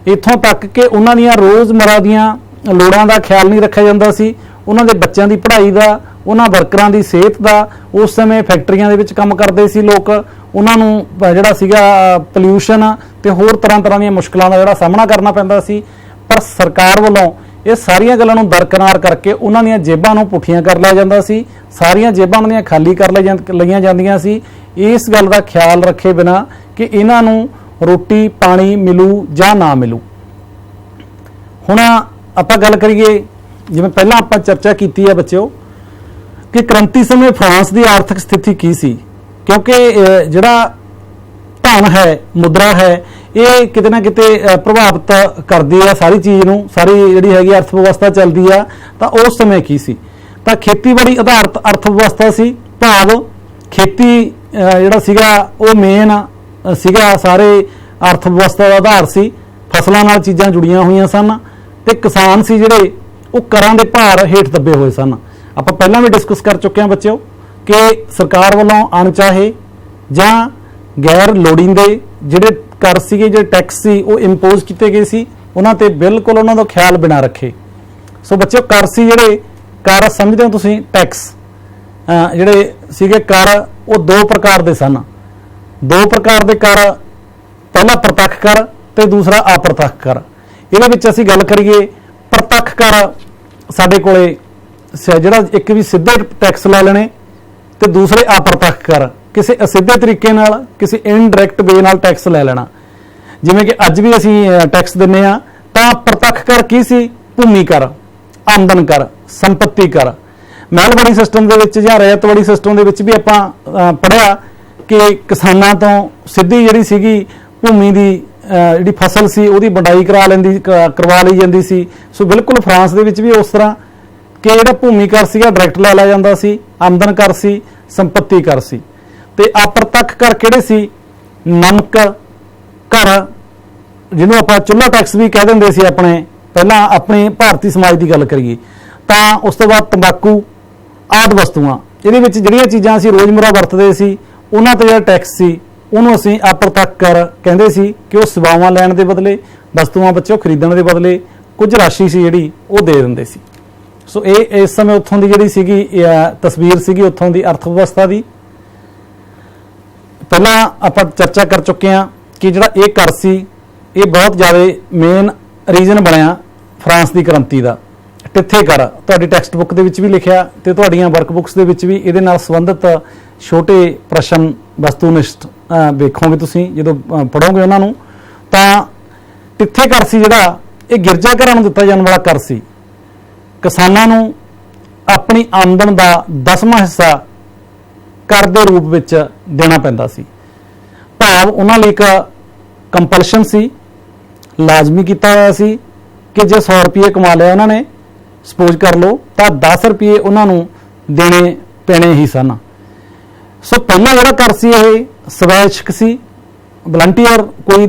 इत्थों तक कि उन्हां दीयां रोज़मर्रा दीयां लोड़ां दा ख्याल नहीं रखा जाता सी, उन्हां दे बच्चों की पढ़ाई का, उन्हां वर्करां की सेहत का। उस समय फैक्ट्रियां दे विच काम करते सी लोग, उन्हां नूं जिहड़ा सीगा पल्यूशन ते होर तरह तरह दी मुश्किलां दा जिहड़ा सामना करना पैंदा सी। पर सरकार वालों ये सारियां गल्लां नूं दरकिनार करके उन्हां दीयां जेबां नूं पुठियां कर लिया जांदा सी, सारियां जेबां उन्हां दीयां खाली कर लईयां जांदियां सी, इस गल का ख्याल रखे बिना कि इन्हां नूं रोटी पानी मिलू जां ना मिलू। हुण आपां गल करिए जिवें पहलां आपां चर्चा कीती है बच्चों कि क्रांति समय फ्रांस की आर्थिक स्थिति की सी, क्योंकि जिहड़ा धन है, मुद्रा है, ये किते ना किते प्रभावित करती है सारी चीज़ नूं, सारी जिहड़ी हैगी अर्थ व्यवस्था चलती है। तो उस समय की सी तां खेतीबाड़ी आधारित अर्थ व्यवस्था सी, भाव खेती जिहड़ा सीगा वो मेन सीगा, सारे अर्थ व्यवस्था का आधार सी, फसलों नाल चीज़ां जुड़ियां हुई सन। ते किसान सी जिहड़े वो करां दे भार हेठ दबे हुए सन। आपां पहलां भी डिस्कस कर चुके हैं बच्चों कि सरकार वालों अणचाहे जां गैर लोड़ींदे जिहड़े कर सीगे, जिहड़े टैक्स सी वो इंपोज किए गए सी, उन्हां ते बिल्कुल उन्हां दा ख्याल बिना रखे। सो बच्चों कर सी जिहड़े कर समझदे हो तुसीं, टैक्स जिहड़े सीगे कर वो दो प्रकार दे सन। दो प्रकार दे कर, पहला प्रतख कर ते दूसरा अप्रतख कर। ਇਹਦੇ ਵਿੱਚ ਅਸੀਂ ਗੱਲ ਕਰੀਏ ਪ੍ਰਤੱਖ ਕਰ, ਸਾਡੇ ਕੋਲੇ ਜਿਹੜਾ ਇੱਕ ਵੀ ਸਿੱਧੇ ਟੈਕਸ ਲਾ ਲੈਣੇ ਤੇ ਦੂਸਰੇ ਅਪ੍ਰਤੱਖ ਕਰ, ਕਿਸੇ ਅਸਿੱਧੇ ਤਰੀਕੇ ਨਾਲ, ਕਿਸੇ ਇਨਡਾਇਰੈਕਟ ਵੇ ਨਾਲ ਟੈਕਸ ਲੈ ਲੈਣਾ। ਜਿਵੇਂ ਕਿ ਅੱਜ ਵੀ ਅਸੀਂ ਟੈਕਸ ਦਿੰਨੇ ਆ, ਤਾਂ ਪ੍ਰਤੱਖ ਕਰ ਕੀ ਸੀ? ਭੂਮੀ ਕਰ, ਆਮਦਨ ਕਰ, ਸੰਪत्ति ਕਰ। ਮਹਿਲਵਾੜੀ ਸਿਸਟਮ ਦੇ ਵਿੱਚ ਜਾਂ ਰੈਤਵਾੜੀ ਸਿਸਟਮ ਦੇ ਵਿੱਚ ਵੀ ਆਪਾਂ ਪੜ੍ਹਿਆ ਕਿ ਕਿਸਾਨਾਂ ਤੋਂ ਸਿੱਧੀ ਜਿਹੜੀ ਸੀਗੀ ਭੂਮੀ ਦੀ ਜਿਹੜੀ ਫਸਲ ਸੀ ਉਹਦੀ ਵਡਾਈ ਕਰਵਾ ਲਈ ਜਾਂਦੀ ਸੀ। ਸੋ ਬਿਲਕੁਲ ਫਰਾਂਸ ਦੇ ਵਿੱਚ ਵੀ ਉਸ ਤਰ੍ਹਾਂ ਕਿ ਜਿਹੜਾ ਭੂਮੀ ਕਰ ਸੀਗਾ ਡਾਇਰੈਕਟ ਲੈ ਲਿਆ ਜਾਂਦਾ ਸੀ, ਆਮਦਨ ਕਰ ਸੀ, ਸੰਪत्ति ਕਰ ਸੀ। ਤੇ ਅਪ੍ਰਤੱਖ ਕਰ ਕਿਹੜੇ ਸੀ? ਨਮਕ ਕਰ, ਜਿਹਨੂੰ ਆਪਾਂ ਚੁੱਲ੍ਹਾ ਟੈਕਸ ਵੀ ਕਹਿ ਦਿੰਦੇ ਸੀ ਆਪਣੇ ਪਹਿਲਾਂ ਆਪਣੇ ਭਾਰਤੀ ਸਮਾਜ ਦੀ ਗੱਲ ਕਰੀਏ ਤਾਂ। ਉਸ ਤੋਂ ਬਾਅਦ ਤੰਬਾਕੂ ਆਦਿ ਵਸਤੂਆਂ, ਇਹਦੇ ਵਿੱਚ ਜਿਹੜੀਆਂ ਚੀਜ਼ਾਂ ਅਸੀਂ ਰੋਜ਼ਮर्रा ਵਰਤਦੇ ਸੀ ਉਹਨਾਂ 'ਤੇ ਜਿਹੜਾ ਟੈਕਸ ਸੀ ਉਹਨੂੰ ਅਸੀਂ ਅਪ੍ਰਤੱਖ ਕਰ ਕਹਿੰਦੇ ਸੀ ਕਿ ਉਹ ਸੇਵਾਵਾਂ ਲੈਣ ਦੇ ਬਦਲੇ, ਵਸਤੂਆਂ ਬੱਚੋਂ ਖਰੀਦਣ ਦੇ ਬਦਲੇ ਕੁਝ ਰਾਸ਼ੀ ਸੀ ਜਿਹੜੀ ਉਹ ਦੇ ਦਿੰਦੇ ਸੀ। ਸੋ ਇਹ ਇਸ ਸਮੇਂ ਉੱਥੋਂ ਦੀ ਜਿਹੜੀ ਸੀਗੀ ਤਸਵੀਰ ਸੀਗੀ ਉੱਥੋਂ ਦੀ ਅਰਥ ਵਿਵਸਥਾ ਦੀ। ਪਹਿਲਾਂ ਆਪਾਂ ਚਰਚਾ ਕਰ ਚੁੱਕੇ ਹਾਂ ਕਿ ਜਿਹੜਾ ਇਹ ਕਰ ਸੀ ਇਹ ਬਹੁਤ ਜ਼ਿਆਦਾ ਮੇਨ ਰੀਜ਼ਨ ਬਣਿਆ ਫਰਾਂਸ ਦੀ ਕ੍ਰਾਂਤੀ ਦਾ। ਟਿੱਥੇ ਕਰ ਤੁਹਾਡੀ ਟੈਕਸਟ ਬੁੱਕ ਦੇ ਵਿੱਚ ਵੀ ਲਿਖਿਆ ਤੇ ਤੁਹਾਡੀਆਂ ਵਰਕ ਬੁੱਕਸ ਦੇ ਵਿੱਚ ਵੀ ਇਹਦੇ ਨਾਲ ਸੰਬੰਧਿਤ ਛੋਟੇ ਪ੍ਰਸ਼ਨ ਵਸਤੂਨਿਸ਼ਟ ਵੇਖੋਗੇ ਤੁਸੀਂ ਜਦੋਂ ਪੜ੍ਹੋਗੇ ਉਹਨਾਂ ਨੂੰ। ਤਾਂ ਟਿੱਥੇ ਕਰ ਸੀ ਜਿਹੜਾ ਇਹ ਗਿਰਜਾ ਘਰਾਂ ਨੂੰ ਦਿੱਤਾ ਜਾਣ ਵਾਲਾ ਕਰ ਸੀ। ਕਿਸਾਨਾਂ ਨੂੰ ਆਪਣੀ ਆਮਦਨ ਦਾ 10ਵਾਂ ਹਿੱਸਾ ਕਰ ਦੇ ਰੂਪ ਵਿੱਚ ਦੇਣਾ ਪੈਂਦਾ ਸੀ। ਭਾਵ ਉਹਨਾਂ ਲਈ ਇੱਕ ਕੰਪਲਸ਼ਨ ਸੀ, ਲਾਜ਼ਮੀ ਕੀਤਾ ਹੋਇਆ ਸੀ ਕਿ ਜੇ 100 ਰੁਪਏ ਕਮਾ ਲਿਆ ਉਹਨਾਂ ਨੇ, ਸਪੋਜ਼ ਕਰ ਲਓ, ਤਾਂ 10 ਰੁਪਏ ਉਹਨਾਂ ਨੂੰ ਦੇਣੇ ਪੈਣੇ ਹੀ ਸਨ। ਸੋ ਪਹਿਲਾਂ ਜਿਹੜਾ ਕਰ ਸੀ ਇਹ ਸਵੈਚਕ ਸੀ, ਵਲੰਟੀਅਰ, ਕੋਈ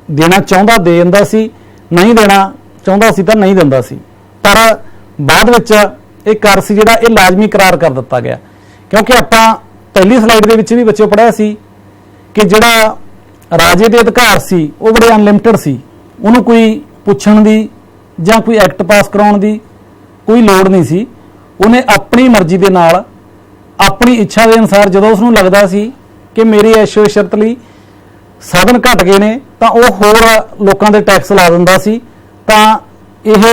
ਦੇਣਾ ਚਾਹੁੰਦਾ ਦੇ ਦਿੰਦਾ ਸੀ, ਨਹੀਂ ਦੇਣਾ ਚਾਹੁੰਦਾ ਸੀ ਤਾਂ ਨਹੀਂ ਦਿੰਦਾ ਸੀ। ਪਰ ਬਾਅਦ ਵਿੱਚ ਇਹ ਕਰ ਸੀ ਜਿਹੜਾ ਇਹ ਲਾਜ਼ਮੀ ਕਰਾਰ ਕਰ ਦਿੱਤਾ ਗਿਆ, ਕਿਉਂਕਿ ਆਪਾਂ ਪਹਿਲੀ ਸਲਾਈਡ ਦੇ ਵਿੱਚ ਵੀ ਬੱਚਿਓ ਪੜ੍ਹਿਆ ਸੀ ਕਿ ਜਿਹੜਾ ਰਾਜੇ ਦੇ ਅਧਿਕਾਰ ਸੀ ਉਹ ਬੜੇ ਅਨਲਿਮਟਿਡ ਸੀ। ਉਹਨੂੰ ਕੋਈ ਪੁੱਛਣ ਦੀ ਜਾਂ ਕੋਈ ਐਕਟ ਪਾਸ ਕਰਾਉਣ ਦੀ ਕੋਈ ਲੋੜ ਨਹੀਂ ਸੀ। ਉਹਨੇ ਆਪਣੀ ਮਰਜ਼ੀ ਦੇ ਨਾਲ, ਆਪਣੀ ਇੱਛਾ ਦੇ ਅਨੁਸਾਰ ਜਦੋਂ ਉਸਨੂੰ ਲੱਗਦਾ ਸੀ ਕਿ ਮੇਰੀ ਐਸ਼ੋ ਇਸ਼ਰਤ ਲਈ ਸਾਧਨ ਘਟ ਗਏ ਨੇ ਤਾਂ ਉਹ ਹੋਰ ਲੋਕਾਂ ਦੇ ਟੈਕਸ ਲਾ ਦਿੰਦਾ ਸੀ। ਤਾਂ ਇਹ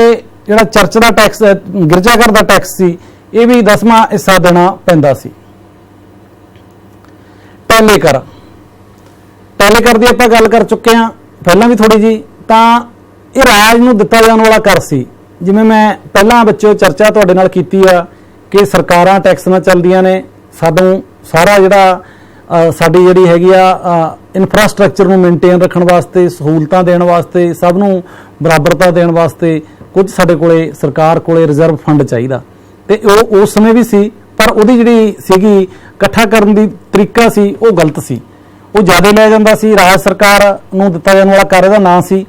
ਜਿਹੜਾ ਚਰਚ ਦਾ ਟੈਕਸ, ਗਿਰਜਾਘਰ ਦਾ ਟੈਕਸ ਸੀ, ਇਹ ਵੀ 10ਵਾਂ ਹਿੱਸਾ ਦੇਣਾ ਪੈਂਦਾ ਸੀ। ਟੈਲੇਕਰ ਦੀ ਆਪਾਂ ਗੱਲ ਕਰ ਚੁੱਕੇ ਹਾਂ ਪਹਿਲਾਂ ਵੀ ਥੋੜੀ ਜੀ। ਤਾਂ ਇਹ ਰਾਜ ਨੂੰ ਦਿੱਤਾ ਜਾਣ ਵਾਲਾ ਕਰ ਸੀ। ਜਿਵੇਂ ਮੈਂ ਪਹਿਲਾਂ ਬੱਚਿਓ ਚਰਚਾ ਤੁਹਾਡੇ ਨਾਲ ਕੀਤੀ ਆ ਕਿ ਸਰਕਾਰਾਂ ਟੈਕਸ ਨਾਲ ਚੱਲਦੀਆਂ ਨੇ, ਸਾਨੂੰ ਸਾਰਾ ਜਿਹੜਾ ਸਾਡੀ ਜਿਹੜੀ ਹੈਗੀ ਆ ਇਨਫਰਾਸਟ੍ਰਕਚਰ ਨੂੰ ਮੇਨਟੇਨ ਰੱਖਣ ਵਾਸਤੇ, ਸਹੂਲਤਾਂ ਦੇਣ ਵਾਸਤੇ, ਸਭ ਨੂੰ ਬਰਾਬਰਤਾ ਦੇਣ ਵਾਸਤੇ ਕੁਝ ਸਾਡੇ ਕੋਲੇ ਸਰਕਾਰ ਕੋਲੇ ਰਿਜ਼ਰਵ ਫੰਡ ਚਾਹੀਦਾ। ਤੇ ਉਹ ਉਸ ਸਮੇਂ ਵੀ ਸੀ, ਪਰ ਉਹਦੀ ਜਿਹੜੀ ਸੀਗੀ ਇਕੱਠਾ ਕਰਨ ਦੀ ਤਰੀਕਾ ਸੀ ਉਹ ਗਲਤ ਸੀ। ਉਹ ਜ਼ਿਆਦਾ ਲਿਆ ਜਾਂਦਾ ਸੀ। ਰਾਜ ਸਰਕਾਰ ਨੂੰ ਦਿੱਤਾ ਜਾਣ ਵਾਲਾ ਕਰ ਇਹਦਾ ਨਾਂ ਸੀ,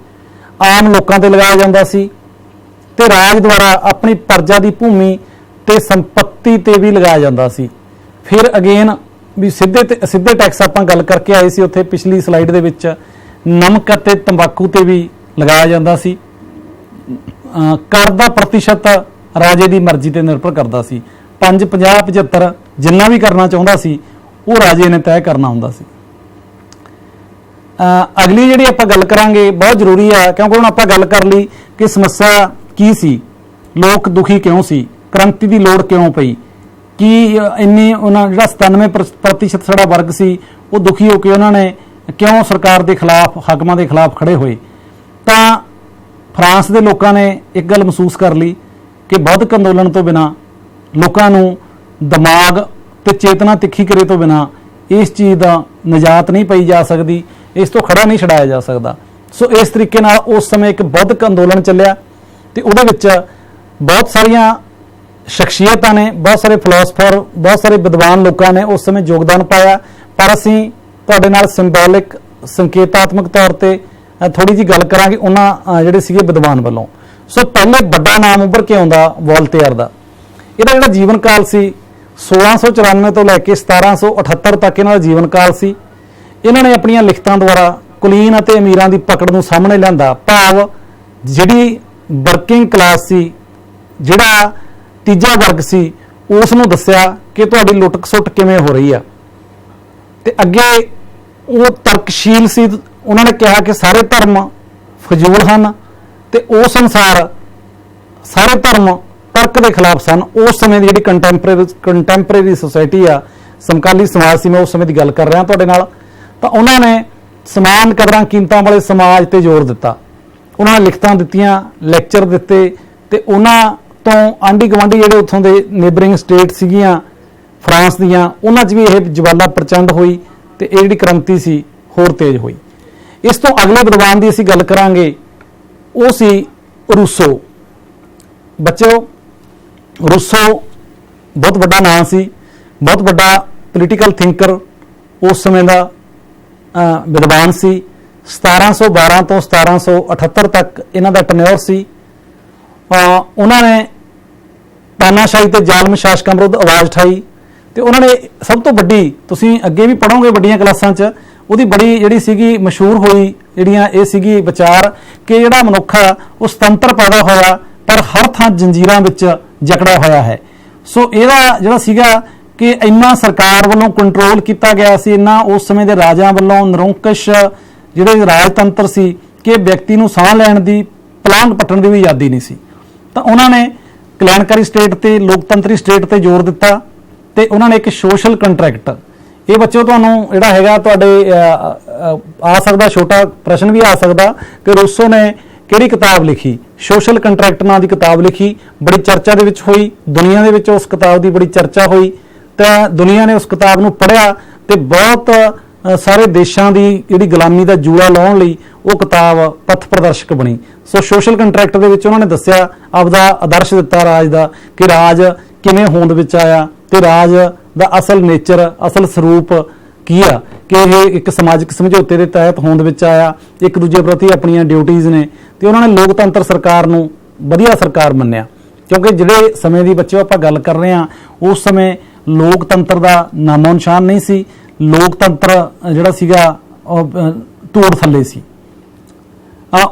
ਆਮ ਲੋਕਾਂ ਤੇ ਲਗਾਇਆ ਜਾਂਦਾ ਸੀ ਤੇ ਰਾਜ ਦੁਆਰਾ ਆਪਣੀ ਪ੍ਰਜਾ ਦੀ ਭੂਮੀ ਤੇ ਸੰਪत्ति ਤੇ ਵੀ ਲਗਾਇਆ ਜਾਂਦਾ ਸੀ। ਫਿਰ ਅਗੇਨ ਵੀ ਸਿੱਧੇ ਟੈਕਸ ਆਪਾਂ ਗੱਲ ਕਰਕੇ ਆਏ ਸੀ ਉੱਥੇ ਪਿਛਲੀ ਸਲਾਈਡ ਦੇ ਵਿੱਚ, ਨਮਕ ਅਤੇ ਤੰਬਾਕੂ ਤੇ ਵੀ ਲਗਾਇਆ ਜਾਂਦਾ ਸੀ। ਕਰ ਦਾ ਪ੍ਰਤੀਸ਼ਤ ਰਾਜੇ ਦੀ ਮਰਜ਼ੀ ਤੇ ਨਿਰਭਰ ਕਰਦਾ ਸੀ। 5, 50, 75 ਜਿੰਨਾ ਵੀ ਕਰਨਾ ਚਾਹੁੰਦਾ ਸੀ ਉਹ ਰਾਜੇ ਨੇ ਤੈਅ ਕਰਨਾ ਹੁੰਦਾ ਸੀ। ਅਗਲੀ ਜਿਹੜੀ ਆਪਾਂ ਗੱਲ ਕਰਾਂਗੇ ਬਹੁਤ ਜ਼ਰੂਰੀ ਆ, ਕਿਉਂਕਿ ਹੁਣ ਆਪਾਂ ਗੱਲ ਕਰ ਲਈ ਕਿ ਸਮੱਸਿਆ ਕੀ ਸੀ, ਲੋਕ ਦੁਖੀ ਕਿਉਂ ਸੀ, ਕ੍ਰਾਂਤੀ ਦੀ ਲੋੜ ਕਿਉਂ ਪਈ, ਕੀ ਇੰਨੀ ਉਹਨਾਂ ਜਿਹੜਾ 97% ਸਾਡਾ ਵਰਗ ਸੀ ਉਹ ਦੁਖੀ ਹੋ ਕੇ ਉਹਨਾਂ ਨੇ ਕਿਉਂ ਸਰਕਾਰ ਦੇ ਖਿਲਾਫ, ਹਾਕਮਾਂ ਦੇ ਖਿਲਾਫ ਖੜੇ ਹੋਏ। ਤਾਂ ਫਰਾਂਸ ਦੇ ਲੋਕਾਂ ਨੇ ਇੱਕ ਗੱਲ ਮਹਿਸੂਸ ਕਰ ਲਈ ਕਿ ਬੌਧਿਕ ਅੰਦੋਲਨ ਤੋਂ ਬਿਨਾਂ, ਲੋਕਾਂ ਨੂੰ ਦਿਮਾਗ ਤੇ ਚੇਤਨਾ ਤਿੱਖੀ ਕਰੇ ਤੋਂ ਬਿਨਾਂ ਇਸ ਚੀਜ਼ ਦਾ ਨਿਜਾਤ ਨਹੀਂ ਪਈ ਜਾ ਸਕਦੀ, ਇਸ ਤੋਂ ਖੜਾ ਨਹੀਂ ਛਡਾਇਆ ਜਾ ਸਕਦਾ। ਸੋ ਇਸ ਤਰੀਕੇ ਨਾਲ ਉਸ ਸਮੇਂ ਇੱਕ ਬੌਧਿਕ ਅੰਦੋਲਨ ਚੱਲਿਆ ਤੇ ਉਹਦੇ ਵਿੱਚ ਬਹੁਤ ਸਾਰੀਆਂ ਸ਼ਖਸੀਅਤਾਂ ਨੇ, ਬਹੁਤ ਸਾਰੇ ਫਿਲਾਸਫਰ, ਬਹੁਤ ਸਾਰੇ ਵਿਦਵਾਨ ਲੋਕਾਂ ਨੇ ਉਸ ਸਮੇਂ ਯੋਗਦਾਨ ਪਾਇਆ। ਪਰ ਅਸੀਂ ਤੁਹਾਡੇ ਨਾਲ ਸਿੰਬੋਲਿਕ, ਸੰਕੇਤਾਤਮਕ ਤੌਰ ਤੇ ਥੋੜੀ ਜਿਹੀ ਗੱਲ ਕਰਾਂਗੇ ਉਹਨਾਂ ਜਿਹੜੇ ਸੀਗੇ ਵਿਦਵਾਨ ਵੱਲੋਂ। ਸੋ ਪਹਿਲੇ ਵੱਡਾ ਨਾਮ ਉੱਭਰ ਕੇ ਆਉਂਦਾ ਵੋਲਟੇਅਰ ਦਾ। ਇਹਦਾ ਜਿਹੜਾ ਜੀਵਨ ਕਾਲ ਸੀ 1694 ਤੋਂ ਲੈ ਕੇ 1778 ਤੱਕ ਇਹਨਾਂ ਦਾ ਜੀਵਨ ਕਾਲ ਸੀ। ਇਹਨਾਂ ਨੇ ਆਪਣੀਆਂ ਲਿਖਤਾਂ ਦੁਆਰਾ ਕੁਲੀਨ ਅਤੇ ਅਮੀਰਾਂ ਦੀ ਪਕੜ ਨੂੰ ਸਾਹਮਣੇ ਲਿਆਂਦਾ। ਭਾਵ ਜਿਹੜੀ ਵਰਕਿੰਗ ਕਲਾਸ ਸੀ, ਜਿਹੜਾ ਤੀਜਾ ਵਰਗ ਸੀ, ਉਸ ਨੂੰ ਦੱਸਿਆ ਕਿ ਤੁਹਾਡੀ ਲੁੱਟ ਖਸੁੱਟ ਕਿਵੇਂ ਹੋ ਰਹੀ ਆ। ਤੇ ਅੱਗੇ ਉਹ ਤਰਕਸ਼ੀਲ ਸੀ, ਉਹਨਾਂ ਨੇ ਕਿਹਾ ਕਿ ਸਾਰੇ ਧਰਮ ਫਜ਼ੂਲ ਹਨ ਤੇ ਉਸ ਅਨੁਸਾਰ ਸਾਰੇ ਧਰਮ ਤਰਕ ਦੇ ਖਿਲਾਫ ਸਨ। ਉਸ ਸਮੇਂ ਦੀ ਜਿਹੜੀ ਕੰਟੈਂਪਰੇਰੀ ਸੋਸਾਇਟੀ ਆ, ਸਮਕਾਲੀ ਸਮਾਜ ਸੀ, ਮੈਂ ਉਸ ਸਮੇਂ ਦੀ ਗੱਲ ਕਰ ਰਿਹਾ ਤੁਹਾਡੇ ਨਾਲ। ਤਾਂ ਉਹਨਾਂ ਨੇ ਸਮਾਨ ਕਦਰਾਂ ਕੀਮਤਾਂ ਵਾਲੇ ਸਮਾਜ ਤੇ ਜ਼ੋਰ ਦਿੱਤਾ। ਉਹਨਾਂ ਨੇ ਲਿਖਤਾਂ ਦਿੱਤੀਆਂ, ਲੈਕਚਰ ਦਿੱਤੇ ਤੇ ਉਹਨਾਂ ਤੋਂ ਆਂਢੀ ਗੁਆਂਢੀ ਜਿਹੜੇ ਉੱਥੋਂ ਦੇ ਨੇਬਰਿੰਗ ਸਟੇਟ ਸੀਗੀਆਂ ਫਰਾਂਸ ਦੀਆਂ, ਉਹਨਾਂ 'ਚ ਵੀ ਇਹ ਜਵਾਲਾ ਪ੍ਰਚੰਡ ਹੋਈ ਤੇ ਇਹ ਜਿਹੜੀ ਕ੍ਰਾਂਤੀ ਸੀ ਹੋਰ ਤੇਜ਼ ਹੋਈ। ਇਸ ਤੋਂ ਅਗਲੇ ਵਿਦਵਾਨ ਦੀ ਅਸੀਂ ਗੱਲ ਕਰਾਂਗੇ, ਉਹ ਸੀ ਰੂਸੋ। ਬੱਚਿਓ, ਰੂਸੋ ਬਹੁਤ ਵੱਡਾ ਨਾਮ ਸੀ, ਬਹੁਤ ਵੱਡਾ ਪੋਲੀਟੀਕਲ ਥਿੰਕਰ ਉਸ ਸਮੇਂ ਦਾ ਵਿਦਵਾਨ ਸੀ। 1712 ਤੋਂ 1778 ਤੱਕ ਇਹਨਾਂ ਦਾ ਟੈਨਿਓਰ ਸੀ। ਉਹਨਾਂ ਨੇ ਤਾਨਾਸ਼ਾਹੀ ਤੇ ਜ਼ਾਲਮ ਸ਼ਾਸਕਾਂ ਵਿਰੁੱਧ ਆਵਾਜ਼ ਉਠਾਈ ਤੇ ਉਹਨਾਂ ਨੇ ਸਭ ਤੋਂ ਵੱਡੀ, ਤੁਸੀਂ ਅੱਗੇ ਵੀ ਪੜ੍ਹੋਗੇ ਵੱਡੀਆਂ ਕਲਾਸਾਂ 'ਚ, ਉਹਦੀ ਬੜੀ ਜਿਹੜੀ ਸੀਗੀ ਮਸ਼ਹੂਰ ਹੋਈ ਜਿਹੜੀਆਂ ਇਹ ਸੀਗੀ ਵਿਚਾਰ ਕਿ ਜਿਹੜਾ ਮਨੁੱਖ ਆ ਉਹ ਸੁਤੰਤਰ ਪੈਦਾ ਹੋਇਆ ਪਰ ਹਰ ਥਾਂ ਜੰਜੀਰਾਂ ਵਿੱਚ ਜਕੜਿਆ ਹੋਇਆ ਹੈ। ਸੋ ਇਹਦਾ ਜਿਹੜਾ ਸੀਗਾ ਕਿ ਇੰਨਾ ਸਰਕਾਰ ਵੱਲੋਂ ਕੰਟਰੋਲ ਕੀਤਾ ਗਿਆ ਸੀ, ਇੰਨਾ ਉਸ ਸਮੇਂ ਦੇ ਰਾਜਿਆਂ ਵੱਲੋਂ ਨਿਰੰਕੁਸ਼ ਜਿਹੜੇ ਰਾਜਤੰਤਰ ਸੀ ਕਿ ਵਿਅਕਤੀ ਨੂੰ ਸਾਹ ਲੈਣ ਦੀ, ਪਲਾਂਘ ਪੱਟਣ ਦੀ ਵੀ ਆਜ਼ਾਦੀ ਨਹੀਂ ਸੀ। ਤਾਂ ਉਹਨਾਂ ਨੇ ਕਲਿਆਣਕਾਰੀ ਸਟੇਟ ਤੇ ਲੋਕਤੰਤਰੀ ਸਟੇਟ ਤੇ ਜ਼ੋਰ ਦਿੱਤਾ ਤੇ ਉਹਨਾਂ ਨੇ ਇੱਕ ਸੋਸ਼ਲ ਕੰਟਰੈਕਟ, ਇਹ ਬੱਚਿਓ ਤੁਹਾਨੂੰ ਜਿਹੜਾ ਹੈਗਾ ਤੁਹਾਡੇ ਆ ਸਕਦਾ, ਛੋਟਾ ਪ੍ਰਸ਼ਨ ਵੀ ਆ ਸਕਦਾ ਕਿ ਰੂਸੋ ਨੇ ਕਿਹੜੀ ਕਿਤਾਬ ਲਿਖੀ। ਸੋਸ਼ਲ ਕੰਟਰੈਕਟ ਨਾਂ ਦੀ ਕਿਤਾਬ ਲਿਖੀ, ਬੜੀ ਚਰਚਾ ਦੇ ਵਿੱਚ ਹੋਈ, ਦੁਨੀਆ ਦੇ ਵਿੱਚ ਉਸ ਕਿਤਾਬ ਦੀ ਬੜੀ ਚਰਚਾ ਹੋਈ ਤਾਂ ਦੁਨੀਆ ਨੇ ਉਸ ਕਿਤਾਬ ਨੂੰ ਪੜ੍ਹਿਆ ਤੇ ਬਹੁਤ ਸਾਰੇ ਦੇਸ਼ਾਂ ਦੀ ਜਿਹੜੀ ਗੁਲਾਮੀ ਦਾ ਜੂੜਾ ਲਾਉਣ ਲਈ ਉਹ ਕਿਤਾਬ ਪਥ ਪ੍ਰਦਰਸ਼ਕ ਬਣੀ। ਸੋ ਸੋਸ਼ਲ ਕੰਟਰੈਕਟ ਦੇ ਵਿੱਚ ਉਹਨਾਂ ਨੇ ਦੱਸਿਆ, ਆਪਦਾ ਆਦਰਸ਼ ਦਿੱਤਾ ਰਾਜ ਦਾ ਕਿ ਰਾਜ ਕਿਵੇਂ ਹੋਂਦ ਵਿੱਚ ਆਇਆ ਤੇ ਰਾਜ ਦਾ ਅਸਲ ਨੇਚਰ, ਅਸਲ ਸਰੂਪ ਕੀ ਆ, ਕਿ ਇਹ ਇੱਕ ਸਮਾਜਿਕ ਸਮਝੌਤੇ ਦੇ ਤਹਿਤ ਹੋਂਦ ਵਿੱਚ ਆਇਆ, ਇੱਕ ਦੂਜੇ ਪ੍ਰਤੀ ਆਪਣੀਆਂ ਡਿਊਟੀਆਂ ਨੇ। ਤੇ ਉਹਨਾਂ ਨੇ ਲੋਕਤੰਤਰ ਸਰਕਾਰ ਨੂੰ ਵਧੀਆ ਸਰਕਾਰ ਮੰਨਿਆ, ਕਿਉਂਕਿ ਜਿਹੜੇ ਸਮੇਂ ਦੀ ਬੱਚਿਓ ਆਪਾਂ ਗੱਲ ਕਰ ਰਹੇ ਹਾਂ ਉਸ ਸਮੇਂ ਲੋਕਤੰਤਰ ਦਾ ਨਾਮੋ ਨਿਸ਼ਾਨ ਨਹੀਂ ਸੀ। ਲੋਕਤੰਤਰ ਜਿਹੜਾ ਸੀਗਾ ਉਹ ਧੂੜ ਥੱਲੇ ਸੀ।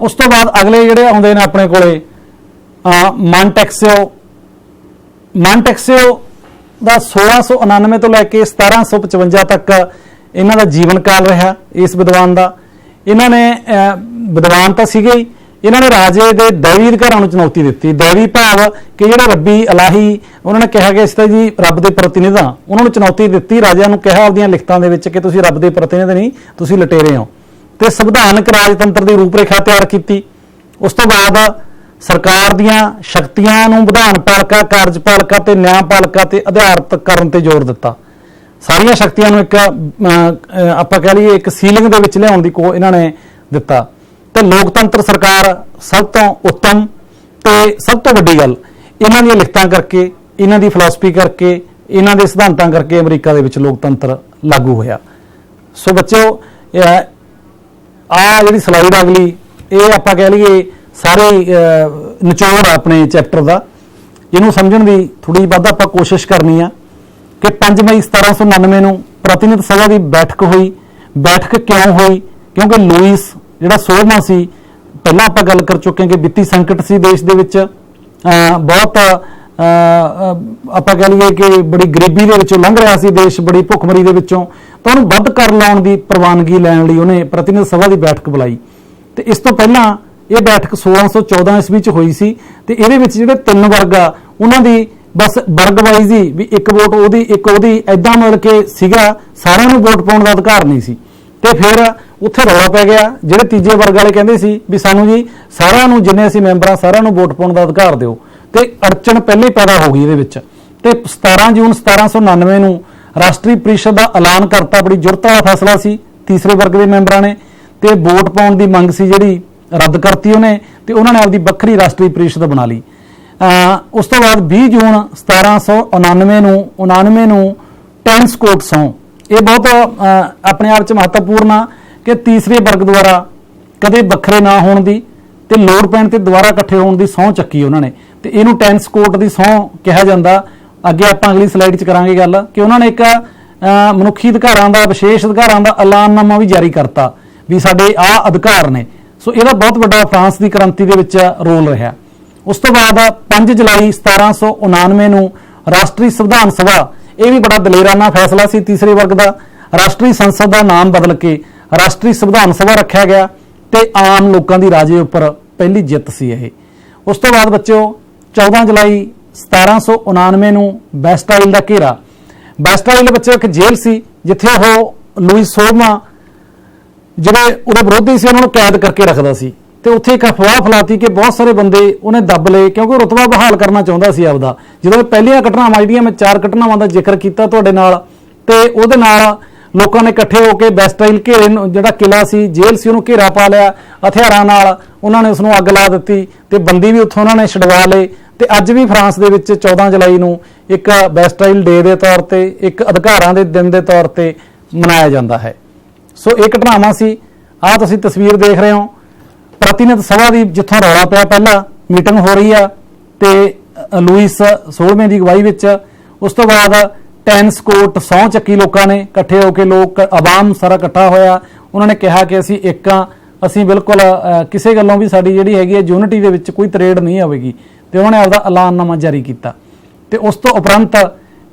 ਉਸ ਤੋਂ ਬਾਅਦ ਅਗਲੇ ਜਿਹੜੇ ਆਉਂਦੇ ਨੇ ਆਪਣੇ ਕੋਲੇ ਮਾਂਟੈਕਸਿਓ ਦਾ 1699 ਤੋਂ ਲੈ ਕੇ 1755 ਤੱਕ ਇਹਨਾਂ ਦਾ ਜੀਵਨ ਕਾਲ ਰਿਹਾ ਇਸ ਵਿਦਵਾਨ ਦਾ। ਇਹਨਾਂ ਨੇ ਵਿਦਵਾਨ ਤਾਂ ਸੀਗੇ ਹੀ, ਇਹਨਾਂ ਨੇ ਰਾਜੇ ਦੇ दैवी ਅਧਿਕਾਰਾਂ ਨੂੰ ਚੁਣੌਤੀ ਦਿੱਤੀ। दैवी ਭਾਵ ਕਿ ਜਿਹੜੇ ਰੱਬੀ ਇਲਾਹੀ, ਉਹਨਾਂ ਨੇ ਕਿਹਾ ਕਿ ਇਸ ਤੇ ਜੀ ਰੱਬ ਦੇ ਪ੍ਰਤੀਨਿਧ ਹਾਂ, ਉਹਨਾਂ ਨੂੰ ਚੁਣੌਤੀ ਦਿੱਤੀ। ਰਾਜਿਆਂ ਨੂੰ ਕਿਹਾ ਆਪਦੀਆਂ ਲਿਖਤਾਂ ਦੇ ਵਿੱਚ ਕਿ ਤੁਸੀਂ ਰੱਬ ਦੇ ਪ੍ਰਤੀਨਿਧ ਨਹੀਂ, ਤੁਸੀਂ ਲਟੇਰੇ ਹੋ। ਤੇ ਸੰਵਿਧਾਨਕ ਰਾਜਤੰਤਰ ਦੀ ਰੂਪਰੇਖਾ ਤਿਆਰ ਕੀਤੀ। ਉਸ ਤੋਂ ਬਾਅਦ ਸਰਕਾਰ ਦੀਆਂ ਸ਼ਕਤੀਆਂ ਨੂੰ ਵਿਧਾਨਪਾਲਿਕਾ, ਕਾਰਜਪਾਲਿਕਾ ਤੇ ਨਿਆਂਪਾਲਿਕਾ ਤੇ ਆਧਾਰਿਤ ਕਰਨ ਤੇ ਜ਼ੋਰ ਦਿੱਤਾ। ਸਾਰੀਆਂ ਸ਼ਕਤੀਆਂ ਨੂੰ ਇੱਕ ਆਪਾਂ ਕਹਿ ਲਈਏ ਇੱਕ ਸੀਲਿੰਗ ਦੇ ਵਿੱਚ ਲਿਆਉਣ ਦੀ ਇਹਨਾਂ ਨੇ ਦਿੱਤਾ। ਤੇ ਲੋਕਤੰਤਰ ਸਰਕਾਰ ਸਭ ਤੋਂ ਉੱਤਮ ਤੇ ਸਭ ਤੋਂ ਵੱਡੀ ਗੱਲ, ਇਹਨਾਂ ਦੀਆਂ ਲਿਖਤਾਂ ਕਰਕੇ, ਇਹਨਾਂ ਦੀ ਫਿਲਾਸਫੀ ਕਰਕੇ, ਇਹਨਾਂ ਦੇ ਸਿਧਾਂਤਾਂ ਕਰਕੇ ਅਮਰੀਕਾ ਦੇ ਵਿੱਚ ਲੋਕਤੰਤਰ ਲਾਗੂ ਹੋਇਆ। ਸੋ ਬੱਚਿਓ, ਜਿਹੜੀ ਸਲਾਈਡ ਅਗਲੀ, ਇਹ ਆਪਾਂ ਕਹਿ ਲਈਏ ਸਾਰੀ ਨਿਚੋੜ ਆਪਣੇ ਚੈਪਟਰ ਦਾ। ਇਹਨੂੰ ਸਮਝਣ ਦੀ ਥੋੜੀ ਵੱਧ ਆਪਾਂ ਕੋਸ਼ਿਸ਼ ਕਰਨੀ ਆ ਕਿ 5 ਮਈ 1799 ਨੂੰ ਪ੍ਰਤੀਨਿਧ ਸਭਾ ਦੀ ਬੈਠਕ ਹੋਈ। ਬੈਠਕ ਕਿਉਂ ਹੋਈ? ਕਿਉਂਕਿ ਲੂਇਸ ਜਿਹੜਾ 16ਵਾਂ ਸੀ, ਪਹਿਲਾਂ ਆਪਾਂ ਗੱਲ ਕਰ ਚੁੱਕੇ ਕਿ ਵਿੱਤੀ ਸੰਕਟ ਸੀ ਦੇਸ਼ ਦੇ ਵਿੱਚ, ਬਹੁਤ ਆਪਾਂ ਕਹਿ ਲਈਏ ਕਿ ਬੜੀ ਗਰੀਬੀ ਦੇ ਵਿੱਚੋਂ ਲੰਘ ਰਿਹਾ ਸੀ ਦੇਸ਼, ਬੜੀ ਭੁੱਖਮਰੀ ਦੇ ਵਿੱਚੋਂ। ਤਾਂ ਉਹਨੂੰ ਵੱਧ ਕਰ ਲਾਉਣ ਦੀ ਪ੍ਰਵਾਨਗੀ ਲੈਣ ਲਈ ਉਹਨੇ ਪ੍ਰਤੀਨਿਧ ਸਭਾ ਦੀ ਬੈਠਕ ਬੁਲਾਈ। ਤੇ ਇਸ ਤੋਂ ਪਹਿਲਾਂ ਇਹ ਬੈਠਕ 1614 ਈਸਵੀ ਚ ਹੋਈ ਸੀ। ਤੇ ਇਹਦੇ ਵਿੱਚ ਜਿਹੜੇ 3 ਵਰਗ ਆ, ਉਹਨਾਂ ਦੀ ਬਸ ਵਰਗ ਵਾਈਜ਼ ਹੀ ਵੀ ਇੱਕ ਵੋਟ ਉਹਦੀ, ਇੱਕ ਉਹਦੀ, ਐਦਾਂ ਮਿਲ ਕੇ ਸੀਗਾ। ਸਾਰਿਆਂ ਨੂੰ ਵੋਟ ਪਾਉਣ ਦਾ ਅਧਿਕਾਰ ਨਹੀਂ ਸੀ। ਤੇ ਫਿਰ ਉੱਥੇ ਰੌਲਾ ਪੈ ਗਿਆ। ਜਿਹੜੇ ਤੀਜੇ ਵਰਗ ਵਾਲੇ ਕਹਿੰਦੇ ਸੀ ਵੀ ਸਾਨੂੰ ਜੀ ਸਾਰਿਆਂ ਨੂੰ, ਜਿੰਨੇ ਅਸੀਂ ਮੈਂਬਰ ਆ, ਸਾਰਿਆਂ ਨੂੰ ਵੋਟ ਪਾਉਣ ਦਾ ਅਧਿਕਾਰ ਦਿਓ। ਤੇ ਅੜਚਣ ਪਹਿਲੇ ਪੈਦਾ ਹੋ ਗਈ ਇਹਦੇ ਵਿੱਚ। ਤੇ 17 ਜੂਨ 1799 ਨੂੰ ਰਾਸ਼ਟਰੀ ਪ੍ਰੀਸ਼ਦ ਦਾ ਐਲਾਨ ਕਰਤਾ। ਬੜੀ ਜ਼ਰੂਰਤ ਵਾਲਾ ਫੈਸਲਾ ਸੀ। ਤੀਸਰੇ ਵਰਗ ਦੇ ਮੈਂਬਰਾਂ ਨੇ ਤੇ ਵੋਟ ਪਾਉਣ ਦੀ ਮੰਗ ਸੀ ਜਿਹੜੀ ਰੱਦ ਕਰਤੀ ਉਹਨੇ, ਤੇ ਉਹਨਾਂ ਨੇ ਆਪਦੀ ਵੱਖਰੀ ਰਾਸ਼ਟਰੀ ਪ੍ਰੀਸ਼ਦ ਬਣਾ ਲਈ। ਉਸ ਤੋਂ ਬਾਅਦ 20 ਜੂਨ 1799 ਨੂੰ ਟੈਂਸ ਕੋਟ ਸਹੁੰ, ਇਹ ਬਹੁਤ ਆਪਣੇ ਆਪ 'ਚ ਮਹੱਤਵਪੂਰਨ ਆ ਕਿ ਤੀਸਰੇ ਵਰਗ ਦੁਆਰਾ ਕਦੇ ਵੱਖਰੇ ਨਾ ਹੋਣ ਦੀ ਤੇ ਲੋੜ ਪੈਣ ਤੇ ਦੁਬਾਰਾ ਇਕੱਠੇ ਹੋਣ ਦੀ ਸਹੁੰ ਚੱਕੀ ਉਹਨਾਂ ਨੇ। ਤੇ ਇਹਨੂੰ ਟੈਂਸ ਕੋਟ ਦੀ ਸਹੁੰ ਕਿਹਾ ਜਾਂਦਾ। ਅੱਗੇ ਆਪਾਂ ਅਗਲੀ ਸਲਾਈਡ 'ਚ ਕਰਾਂਗੇ ਗੱਲ ਕਿ ਉਹਨਾਂ ਨੇ ਇੱਕ ਮਨੁੱਖੀ ਅਧਿਕਾਰਾਂ ਦਾ, ਵਿਸ਼ੇਸ਼ ਅਧਿਕਾਰਾਂ ਦਾ ਐਲਾਨਨਾਮਾ ਵੀ ਜਾਰੀ ਕਰਤਾ ਵੀ ਸਾਡੇ ਆਹ ਅਧਿਕਾਰ ਨੇ। ਸੋ ਇਹਦਾ ਬਹੁਤ ਵੱਡਾ ਫਰਾਂਸ ਦੀ ਕ੍ਰਾਂਤੀ ਦੇ ਵਿੱਚ ਰੋਲ ਰਿਹਾ। ਉਸ ਤੋਂ ਬਾਅਦ 5 ਜੁਲਾਈ 1799 ਨੂੰ ਰਾਸ਼ਟਰੀ ਸੰਵਿਧਾਨ ਸਭਾ, ਇਹ ਵੀ ਬੜਾ ਦਲੇਰਾਨਾ ਫੈਸਲਾ ਸੀ ਤੀਸਰੇ ਵਰਗ ਦਾ। ਰਾਸ਼ਟਰੀ ਸੰਸਦ ਦਾ ਨਾਮ ਬਦਲ ਕੇ ਰਾਸ਼ਟਰੀ ਸੰਵਿਧਾਨ ਸਭਾ ਰੱਖਿਆ ਗਿਆ ਤੇ ਆਮ ਲੋਕਾਂ ਦੀ ਰਾਜੇ ਉੱਪਰ ਪਹਿਲੀ ਜਿੱਤ ਸੀ ਇਹ। ਉਸ ਤੋਂ ਬਾਅਦ ਬੱਚਿਓ 14 ਜੁਲਾਈ 1799 ਨੂੰ ਬੈਸਟਾਈਲ ਦਾ ਘੇਰਾ। ਬੈਸਟਾਈਲ ਬੱਚਿਓ ਇੱਕ ਜੇਲ੍ਹ ਸੀ ਜਿੱਥੇ ਉਹ ਲੂਈਸ 16ਵਾਂ ਜਿਹੜੇ ਉਹਦੇ ਵਿਰੋਧੀ ਸੀ ਉਹਨਾਂ ਨੂੰ ਕੈਦ ਕਰਕੇ ਰੱਖਦਾ ਸੀ। ਤੇ ਉੱਥੇ ਇੱਕ ਅਫਵਾਹ ਫੈਲਾਤੀ ਕਿ ਬਹੁਤ ਸਾਰੇ ਬੰਦੇ ਉਹਨੇ ਦੱਬ ਲਏ ਕਿਉਂਕਿ ਰੁਤਬਾ ਬਹਾਲ ਕਰਨਾ ਚਾਹੁੰਦਾ ਸੀ ਆਪਦਾ। ਜਦੋਂ ਪਹਿਲੀਆਂ ਘਟਨਾਵਾਂ ਜਿਹੜੀਆਂ ਮੈਂ 4 ਘਟਨਾਵਾਂ ਦਾ ਜ਼ਿਕਰ ਕੀਤਾ ਤੁਹਾਡੇ ਨਾਲ, ਤੇ ਉਹਦੇ ਨਾਲ ਲੋਕਾਂ ਨੇ ਇਕੱਠੇ ਹੋ ਕੇ ਬੈਸਟਾਈਲ ਘੇਰੇ ਨੂੰ, ਜਿਹੜਾ ਕਿਲਾ ਸੀ, ਜੇਲ੍ਹ ਸੀ, ਉਹਨੂੰ ਘੇਰਾ ਪਾ ਲਿਆ ਹਥਿਆਰਾਂ ਨਾਲ। ਉਹਨਾਂ ਨੇ ਉਸਨੂੰ ਅੱਗ ਲਾ ਦਿੱਤੀ ਤੇ ਬੰਦੀ ਵੀ ਉੱਥੋਂ ਉਹਨਾਂ ਨੇ ਛਡਵਾ ਲਏ। ਤੇ ਅੱਜ ਵੀ ਫਰਾਂਸ ਦੇ ਵਿੱਚ 14 ਜੁਲਾਈ ਨੂੰ ਇੱਕ ਬੈਸਟਾਈਲ ਡੇ ਦੇ ਤੌਰ ਤੇ, ਇੱਕ ਅਧਿਕਾਰਾਂ ਦੇ ਦਿਨ ਦੇ ਤੌਰ ਤੇ ਮਨਾਇਆ ਜਾਂਦਾ ਹੈ। ਸੋ ਇਹ ਘਟਨਾਵਾਂ ਸੀ। ਆਹ ਤੁਸੀਂ ਤਸਵੀਰ ਦੇਖ ਰਹੇ ਹੋ ਪ੍ਰਤੀਨਿਧ ਸਭਾ ਦੀ, ਜਿੱਥੋਂ ਰੌਲਾ ਪਿਆ ਪਹਿਲਾਂ ਮੀਟਿੰਗ ਹੋ ਰਹੀ ਆ ਤੇ ਲੂਈਸ 16ਵੇਂ ਦੀ ਅਗਵਾਈ ਵਿੱਚ। ਉਸ ਤੋਂ ਬਾਅਦ ਟੈਂਸ ਕੋਟ ਸਹੁੰ ਚੱਕੀ ਲੋਕਾਂ ਨੇ ਇਕੱਠੇ ਹੋ ਕੇ, ਲੋਕ ਆਵਾਮ ਸਾਰਾ ਇਕੱਠਾ ਹੋਇਆ। ਉਹਨਾਂ ਨੇ ਕਿਹਾ ਕਿ ਅਸੀਂ ਇੱਕ ਆ, ਅਸੀਂ ਬਿਲਕੁਲ ਕਿਸੇ ਗੱਲੋਂ ਵੀ ਸਾਡੀ ਜਿਹੜੀ ਹੈਗੀ ਹੈ ਯੂਨਿਟੀ ਦੇ ਵਿੱਚ ਕੋਈ ਤਰੇੜ ਨਹੀਂ ਆਵੇਗੀ। ਤੇ ਉਹਨਾਂ ਨੇ ਆਪਦਾ ਐਲਾਨਨਾਮਾ ਜਾਰੀ ਕੀਤਾ। ਤੇ ਉਸ ਤੋਂ ਉਪਰੰਤ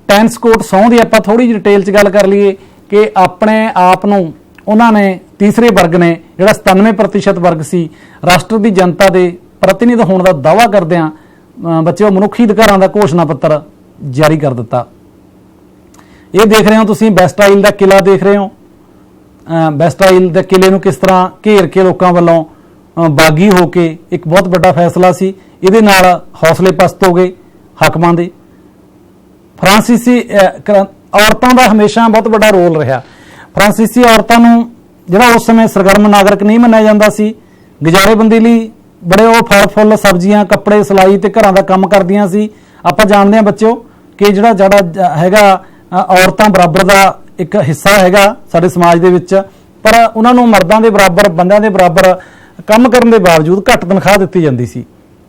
ਟੈਂਸ ਕੋਟ ਸਹੁੰ ਦੀ ਆਪਾਂ ਥੋੜੀ ਜਿਹੀ ਡਿਟੇਲ 'ਚ ਗੱਲ ਕਰ ਲਈਏ ਕਿ ਆਪਣੇ ਆਪ ਨੂੰ ਉਹਨਾਂ ਨੇ, ਤੀਸਰੇ ਵਰਗ ਨੇ, ਜਿਹੜਾ 97% ਵਰਗ ਸੀ, ਰਾਸ਼ਟਰ ਦੀ ਜਨਤਾ ਦੇ ਪ੍ਰਤੀਨਿਧ ਹੋਣ ਦਾ ਦਾਅਵਾ ਕਰਦਿਆਂ ਬੱਚਿਓ ਮਨੁੱਖੀ ਅਧਿਕਾਰਾਂ ਦਾ ਘੋਸ਼ਣਾ ਪੱਤਰ ਜਾਰੀ ਕਰ ਦਿੱਤਾ। ਇਹ ਦੇਖ ਰਹੇ ਹੋ ਤੁਸੀਂ ਬੈਸਟਾਈਲ ਦਾ ਕਿਲਾ ਦੇਖ ਰਹੇ ਹੋ। ਬੈਸਟਾਈਲ ਦੇ ਕਿਲੇ ਨੂੰ ਕਿਸ ਤਰ੍ਹਾਂ ਘੇਰ ਕੇ ਲੋਕਾਂ ਵੱਲੋਂ ਬਾਗੀ ਹੋ ਕੇ, ਇੱਕ ਬਹੁਤ ਵੱਡਾ ਫੈਸਲਾ ਸੀ। ਇਹਦੇ ਨਾਲ ਹੌਸਲੇ ਪਸਤ ਹੋ ਗਏ ਹਾਕਮਾਂ ਦੇ। ਫਰਾਂਸੀਸੀ ਔਰਤਾਂ ਦਾ ਹਮੇਸ਼ਾ ਬਹੁਤ ਵੱਡਾ ਰੋਲ ਰਿਹਾ। ਫਰਾਂਸੀਸੀ ਔਰਤਾਂ ਨੂੰ ਜਿਹੜਾ ਉਸ ਸਮੇਂ ਸਰਗਰਮ ਨਾਗਰਿਕ ਨਹੀਂ ਮੰਨਿਆ ਜਾਂਦਾ ਸੀ, ਗੁਜ਼ਾਰੇਬੰਦੀ ਲਈ ਬੜੇ ਉਹ ਫਲ ਫੁੱਲ, ਸਬਜ਼ੀਆਂ, ਕੱਪੜੇ, ਸਿਲਾਈ ਤੇ ਘਰਾਂ ਦਾ ਕੰਮ ਕਰਦੀਆਂ ਸੀ। ਆਪਾਂ ਜਾਣਦੇ ਹਾਂ ਬੱਚਿਓ ਕਿ ਜਿਹੜਾ ਹੈਗਾ ਔਰਤਾਂ ਬਰਾਬਰ ਦਾ ਇੱਕ ਹਿੱਸਾ ਹੈਗਾ ਸਾਡੇ ਸਮਾਜ ਦੇ ਵਿੱਚ, ਪਰ ਉਹਨਾਂ ਨੂੰ ਮਰਦਾਂ ਦੇ ਬਰਾਬਰ, ਬੰਦਿਆਂ ਦੇ ਬਰਾਬਰ ਕੰਮ ਕਰਨ ਦੇ ਬਾਵਜੂਦ ਘੱਟ ਤਨਖਾਹ ਦਿੱਤੀ ਜਾਂਦੀ ਸੀ।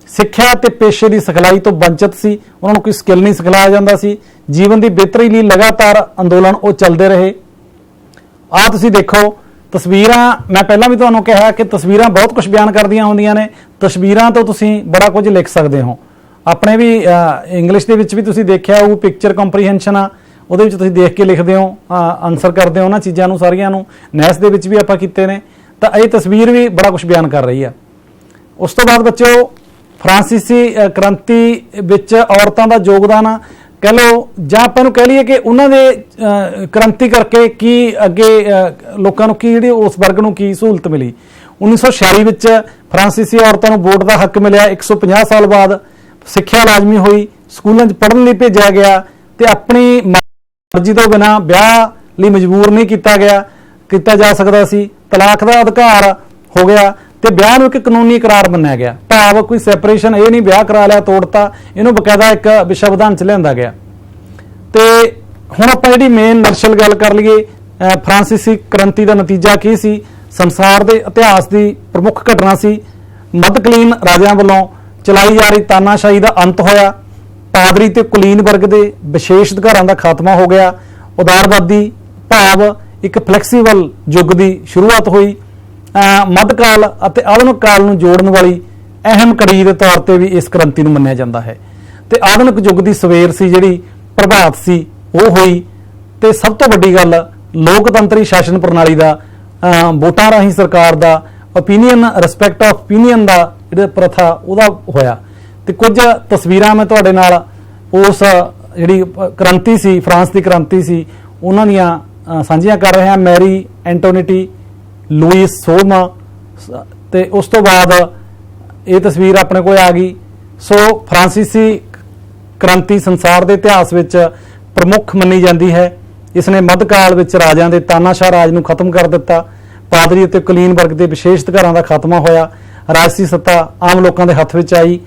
ਸਿੱਖਿਆ ਤੇ ਪੇਸ਼ੇ ਦੀ ਸਿਖਲਾਈ ਤੋਂ ਵੰਚਿਤ ਸੀ। ਉਹਨਾਂ ਨੂੰ ਕੋਈ ਸਕਿੱਲ ਨਹੀਂ ਸਿਖਲਾਇਆ ਜਾਂਦਾ ਸੀ। ਜੀਵਨ ਦੀ ਬਿਹਤਰੀ ਲਈ ਲਗਾਤਾਰ ਅੰਦੋਲਨ ਉਹ ਚੱਲਦੇ ਰਹੇ। ਆਹ ਤੁਸੀਂ ਦੇਖੋ ਤਸਵੀਰਾਂ। ਮੈਂ ਪਹਿਲਾਂ ਵੀ ਤੁਹਾਨੂੰ ਕਿਹਾ ਕਿ ਤਸਵੀਰਾਂ ਬਹੁਤ ਕੁਝ ਬਿਆਨ ਕਰਦੀਆਂ ਹੁੰਦੀਆਂ ਨੇ। ਤਸਵੀਰਾਂ ਤੋਂ ਤੁਸੀਂ ਬੜਾ ਕੁਝ ਲਿਖ ਸਕਦੇ ਹੋ। ਆਪਣੇ ਵੀ ਇੰਗਲਿਸ਼ ਦੇ ਵਿੱਚ ਵੀ ਤੁਸੀਂ ਦੇਖਿਆ ਉਹ ਪਿਕਚਰ ਕੰਪਰੀਹੈਂਸ਼ਨ ਆ, ਉਹਦੇ ਵਿੱਚ ਤੁਸੀਂ ਦੇਖ ਕੇ ਲਿਖਦੇ ਹੋ, ਆਨਸਰ ਕਰਦੇ ਹੋ ਉਹਨਾਂ ਚੀਜ਼ਾਂ ਨੂੰ, ਸਾਰੀਆਂ ਨੂੰ। ਨੈਸ ਦੇ ਵਿੱਚ ਵੀ ਆਪਾਂ ਕੀਤੇ ਨੇ। ਤਾਂ ਇਹ ਤਸਵੀਰ ਵੀ ਬੜਾ ਕੁਝ ਬਿਆਨ ਕਰ ਰਹੀ ਆ। ਉਸ ਤੋਂ ਬਾਅਦ ਬੱਚਿਓ ਫਰਾਂਸੀਸੀ ਕ੍ਰਾਂਤੀ ਵਿੱਚ ਔਰਤਾਂ ਦਾ ਯੋਗਦਾਨ कह लो ਜਾਂ ਆਪਾਂ ਨੂੰ ਕਹਿ ਲਈਏ ਕਿ ਉਹਨਾਂ ਦੇ ਕ੍ਰਾਂਤੀ ਕਰਕੇ ਕੀ ਅੱਗੇ ਲੋਕਾਂ ਨੂੰ ਕੀ ਜਿਹੜੀ ਉਸ ਵਰਗ ਨੂੰ ਕੀ ਸਹੂਲਤ ਮਿਲੀ। 1946 ਵਿੱਚ ਫਰਾਂਸੀਸੀ ਔਰਤਾਂ ਨੂੰ ਵੋਟ ਦਾ ਹੱਕ ਮਿਲਿਆ। 150 ਸਾਲ ਬਾਅਦ ਸਿੱਖਿਆ ਲਾਜ਼ਮੀ ਹੋਈ, ਸਕੂਲਾਂ 'ਚ ਪੜ੍ਹਨ ਲਈ ਭੇਜਿਆ ਗਿਆ ਤੇ ਆਪਣੀ ਮਰਜ਼ੀ ਤੋਂ ਬਿਨਾਂ ਵਿਆਹ ਲਈ ਮਜਬੂਰ ਨਹੀਂ ਕੀਤਾ ਜਾ ਸਕਦਾ ਸੀ। ਤਲਾਕ ਦਾ ਅਧਿਕਾਰ ਹੋ ਗਿਆ ਤੇ ਵਿਆਹ ਨੂੰ ਇੱਕ ਕਾਨੂੰਨੀ ਇਕਰਾਰ ਮੰਨਿਆ ਗਿਆ। ਭਾਵ ਕੋਈ ਸੈਪਰੇਸ਼ਨ ਇਹ ਨਹੀਂ ਵਿਆਹ ਕਰਾ ਲਿਆ ਤੋੜਤਾ, ਇਹਨੂੰ ਬਕਾਇਦਾ ਇੱਕ ਵਿਸ਼ਾ ਵਿਧਾਨ 'ਚ ਲਿਆਂਦਾ ਗਿਆ। ਤੇ ਹੁਣ ਆਪਾਂ ਜਿਹੜੀ ਮੇਨ ਨਰਸ਼ਲ ਗੱਲ ਕਰ ਲਈਏ, ਫਰਾਂਸੀਸੀ ਕ੍ਰਾਂਤੀ ਦਾ ਨਤੀਜਾ ਕੀ ਸੀ? ਸੰਸਾਰ ਦੇ ਇਤਿਹਾਸ ਦੀ ਪ੍ਰਮੁੱਖ ਘਟਨਾ ਸੀ। ਮੱਧਕਾਲੀਨ ਰਾਜਿਆਂ ਵੱਲੋਂ ਚਲਾਈ ਜਾ ਰਹੀ ਤਾਨਾਸ਼ਾਹੀ ਦਾ ਅੰਤ ਹੋਇਆ। ਪਾਦਰੀ ਤੇ ਕੁਲੀਨ ਵਰਗ ਦੇ ਵਿਸ਼ੇਸ਼ ਅਧਿਕਾਰਾਂ ਦਾ ਖਾਤਮਾ ਹੋ ਗਿਆ। ਉਦਾਰਵਾਦੀ ਭਾਵ ਇੱਕ ਫਲੈਕਸੀਬਲ ਯੁੱਗ ਦੀ ਸ਼ੁਰੂਆਤ ਹੋਈ। ਮੱਧਕਾਲ ਅਤੇ ਆਧੁਨਿਕ ਕਾਲ ਨੂੰ ਜੋੜਨ ਵਾਲੀ ਅਹਿਮ ਕੜੀ ਦੇ ਤੌਰ ਤੇ ਵੀ ਇਸ ਕ੍ਰਾਂਤੀ ਨੂੰ ਮੰਨਿਆ ਜਾਂਦਾ ਹੈ। ਤੇ ਆਧੁਨਿਕ ਯੁੱਗ ਦੀ ਸਵੇਰ ਸੀ ਜਿਹੜੀ ਪ੍ਰਭਾਤ ਸੀ ਉਹ ਹੋਈ। ਤੇ ਸਭ ਤੋਂ ਵੱਡੀ ਗੱਲ ਲੋਕਤੰਤਰੀ ਸ਼ਾਸਨ ਪ੍ਰਣਾਲੀ ਦਾ, ਵੋਟਾਂ ਰਾਹੀਂ ਸਰਕਾਰ ਦਾ, ਓਪੀਨੀਅਨ ਰਿਸਪੈਕਟ ਆਫ ਓਪੀਨੀਅਨ ਦਾ ਜਿਹੜਾ ਪ੍ਰਥਾ ਉਹਦਾ ਹੋਇਆ। ਤੇ ਕੁਝ ਤਸਵੀਰਾਂ ਮੈਂ ਤੁਹਾਡੇ ਨਾਲ ਉਸ ਜਿਹੜੀ ਕ੍ਰਾਂਤੀ ਸੀ, ਫਰਾਂਸ ਦੀ ਕ੍ਰਾਂਤੀ ਸੀ, ਉਹਨਾਂ ਦੀਆਂ ਸਾਂਝੀਆਂ ਕਰ ਰਹੇ ਹਾਂ। ਮੈਰੀ ਐਂਟੋਨੀਟੀ, ਲੂਈਸ 16 ਤੇ ਉਸ ਤੋਂ ਬਾਅਦ ਇਹ ਤਸਵੀਰ ਆਪਣੇ ਕੋਲ ਆ ਗਈ। ਸੋ ਫਰਾਂਸੀਸੀ ਕ੍ਰਾਂਤੀ ਸੰਸਾਰ ਦੇ ਇਤਿਹਾਸ ਵਿੱਚ ਪ੍ਰਮੁੱਖ ਮੰਨੀ ਜਾਂਦੀ ਹੈ। ਇਸ ਨੇ ਮੱਧਕਾਲ ਵਿੱਚ ਰਾਜਿਆਂ ਦੇ ਤਾਨਾਸ਼ਾਹ ਰਾਜ ਨੂੰ ਖਤਮ ਕਰ ਦਿੱਤਾ। ਪਾਦਰੀ ਅਤੇ ਕੁਲੀਨ ਵਰਗ ਦੇ ਵਿਸ਼ੇਸ਼ ਅਧਿਕਾਰਾਂ ਦਾ ਖਾਤਮਾ ਹੋਇਆ। ਰਾਜਸੀ ਸੱਤਾ ਆਮ ਲੋਕਾਂ ਦੇ ਹੱਥ ਵਿੱਚ ਆਈ।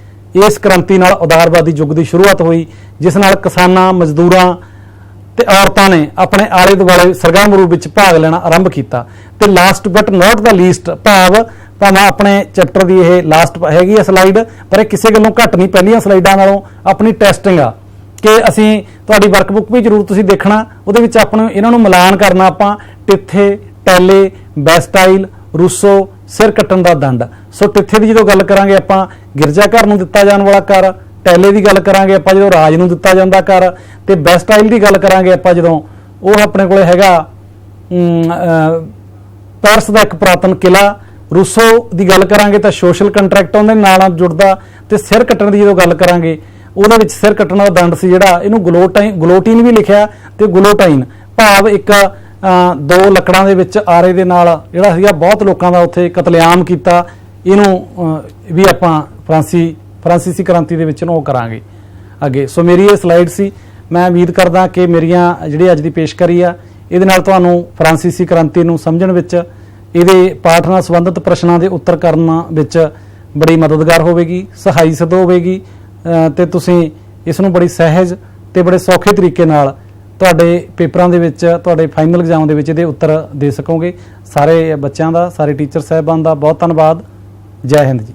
ਇਸ ਕ੍ਰਾਂਤੀ ਨਾਲ ਉਦਾਰਵਾਦੀ ਯੁੱਗ ਦੀ ਸ਼ੁਰੂਆਤ ਹੋਈ, ਜਿਸ ਨਾਲ ਕਿਸਾਨਾਂ, ਮਜ਼ਦੂਰਾਂ ਤੇ ਔਰਤਾਂ ਨੇ ਆਪਣੇ ਆਲੇ ਦੁਆਲੇ ਸਰਗਰਮ ਰੂਪ ਵਿੱਚ ਭਾਗ ਲੈਣਾ ਆਰੰਭ ਕੀਤਾ। ਤੇ last but not the least, ਭਾਵ ਭਾਵੇਂ ਆਪਣੇ ਚੈਪਟਰ ਦੀ ਇਹ ਲਾਸਟ ਹੈਗੀ ਆ ਸਲਾਈਡ, ਪਰ ਇਹ ਕਿਸੇ ਗੱਲੋਂ ਘੱਟ ਨਹੀਂ ਪਹਿਲੀਆਂ ਸਲਾਈਡਾਂ ਨਾਲੋਂ। ਆਪਣੀ ਟੈਸਟਿੰਗ ਆ ਕਿ ਅਸੀਂ ਤੁਹਾਡੀ ਵਰਕਬੁੱਕ ਵੀ ਜ਼ਰੂਰ ਤੁਸੀਂ ਦੇਖਣਾ, ਉਹਦੇ ਵਿੱਚ ਆਪਾਂ ਨੂੰ ਇਹਨਾਂ ਨੂੰ ਮਿਲਾਨ ਕਰਨਾ। ਆਪਾਂ ਟਿੱਥੇ, ਟੈਲੇ, ਬੈਸਟਾਈਲ, ਰੂਸੋ, ਸਿਰ ਕੱਟਣ ਦਾ ਦੰਡ। ਸੋ ਟਿੱਥੇ ਦੀ ਜਦੋਂ ਗੱਲ ਕਰਾਂਗੇ ਆਪਾਂ ਗਿਰਜਾ ਘਰ ਨੂੰ ਦਿੱਤਾ ਜਾਣ ਵਾਲਾ ਕਰ, ਟੈਲੇ ਦੀ ਗੱਲ ਕਰਾਂਗੇ ਆਪਾਂ ਜਦੋਂ ਰਾਜ ਨੂੰ ਦਿੱਤਾ ਜਾਂਦਾ ਕਰ, ਤੇ ਬੈਸਟਾਈਲ ਦੀ ਗੱਲ ਕਰਾਂਗੇ ਆਪਾਂ ਜਦੋਂ ਉਹ ਆਪਣੇ ਕੋਲੇ ਹੈਗਾ ਪੈਰਿਸ ਦਾ ਇੱਕ ਪੁਰਾਤਨ ਕਿਲਾ। ਰੂਸੋ ਦੀ ਗੱਲ ਕਰਾਂਗੇ ਤਾਂ ਸੋਸ਼ਲ ਕੰਟਰੈਕਟ ਉਹਦੇ ਨਾਲ ਜੁੜਦਾ। ਤੇ ਸਿਰ ਕੱਟਣ ਦੀ ਜਦੋਂ ਗੱਲ ਕਰਾਂਗੇ ਉਹਦੇ ਵਿੱਚ ਸਿਰ ਕੱਟਣ ਦਾ ਦੰਡ ਸੀ ਜਿਹੜਾ, ਇਹਨੂੰ ਗੁਲੋਟੀਨ ਵੀ ਲਿਖਿਆ ਤੇ ਗੁਲੋਟਾਈਨ, ਭਾਵ ਇੱਕ ਦੋ ਲੱਕੜਾਂ ਦੇ ਵਿੱਚ ਆਰੇ ਦੇ ਨਾਲ ਜਿਹੜਾ ਸੀਗਾ ਬਹੁਤ ਲੋਕਾਂ ਦਾ ਉੱਥੇ ਕਤਲੇਆਮ ਕੀਤਾ। ਇਹਨੂੰ ਵੀ ਆਪਾਂ ਫਰਾਂਸੀਸੀ ਕ੍ਰਾਂਤੀ ਦੇ ਵਿੱਚ ਉਹ ਕਰਾਂਗੇ ਅੱਗੇ। ਸੋ ਮੇਰੀ ਇਹ ਸਲਾਈਡ ਸੀ। ਮੈਂ ਉਮੀਦ ਕਰਦਾ ਕਿ ਮੇਰੀਆਂ ਜਿਹੜੀ ਅੱਜ ਦੀ ਪੇਸ਼ਕਾਰੀ ਆ ਇਹਦੇ ਨਾਲ ਤੁਹਾਨੂੰ ਫਰਾਂਸੀਸੀ ਕ੍ਰਾਂਤੀ ਨੂੰ ਸਮਝਣ ਵਿੱਚ, ਇਹਦੇ ਪਾਠ ਨਾਲ ਸੰਬੰਧਿਤ ਪ੍ਰਸ਼ਨਾਂ ਦੇ ਉੱਤਰ ਕਰਨ ਵਿੱਚ ਬੜੀ ਮਦਦਗਾਰ ਹੋਵੇਗੀ, ਸਹਾਈ ਸਿੱਧ ਹੋਵੇਗੀ। ਤੇ ਤੁਸੀਂ ਇਸ ਨੂੰ ਬੜੀ ਸਹਿਜ ਤੇ ਬੜੇ ਸੌਖੇ ਤਰੀਕੇ ਨਾਲ ਤੁਹਾਡੇ ਪੇਪਰਾਂ ਦੇ ਵਿੱਚ, ਤੁਹਾਡੇ ਫਾਈਨਲ ਐਗਜ਼ਾਮ ਦੇ ਵਿੱਚ ਇਹਦੇ ਉੱਤਰ ਦੇ ਸਕੋਗੇ। ਸਾਰੇ ਬੱਚਿਆਂ ਦਾ, ਸਾਰੇ ਟੀਚਰ ਸਾਹਿਬਾਨ ਦਾ ਬਹੁਤ ਧੰਨਵਾਦ। ਜੈ ਹਿੰਦ ਜੀ।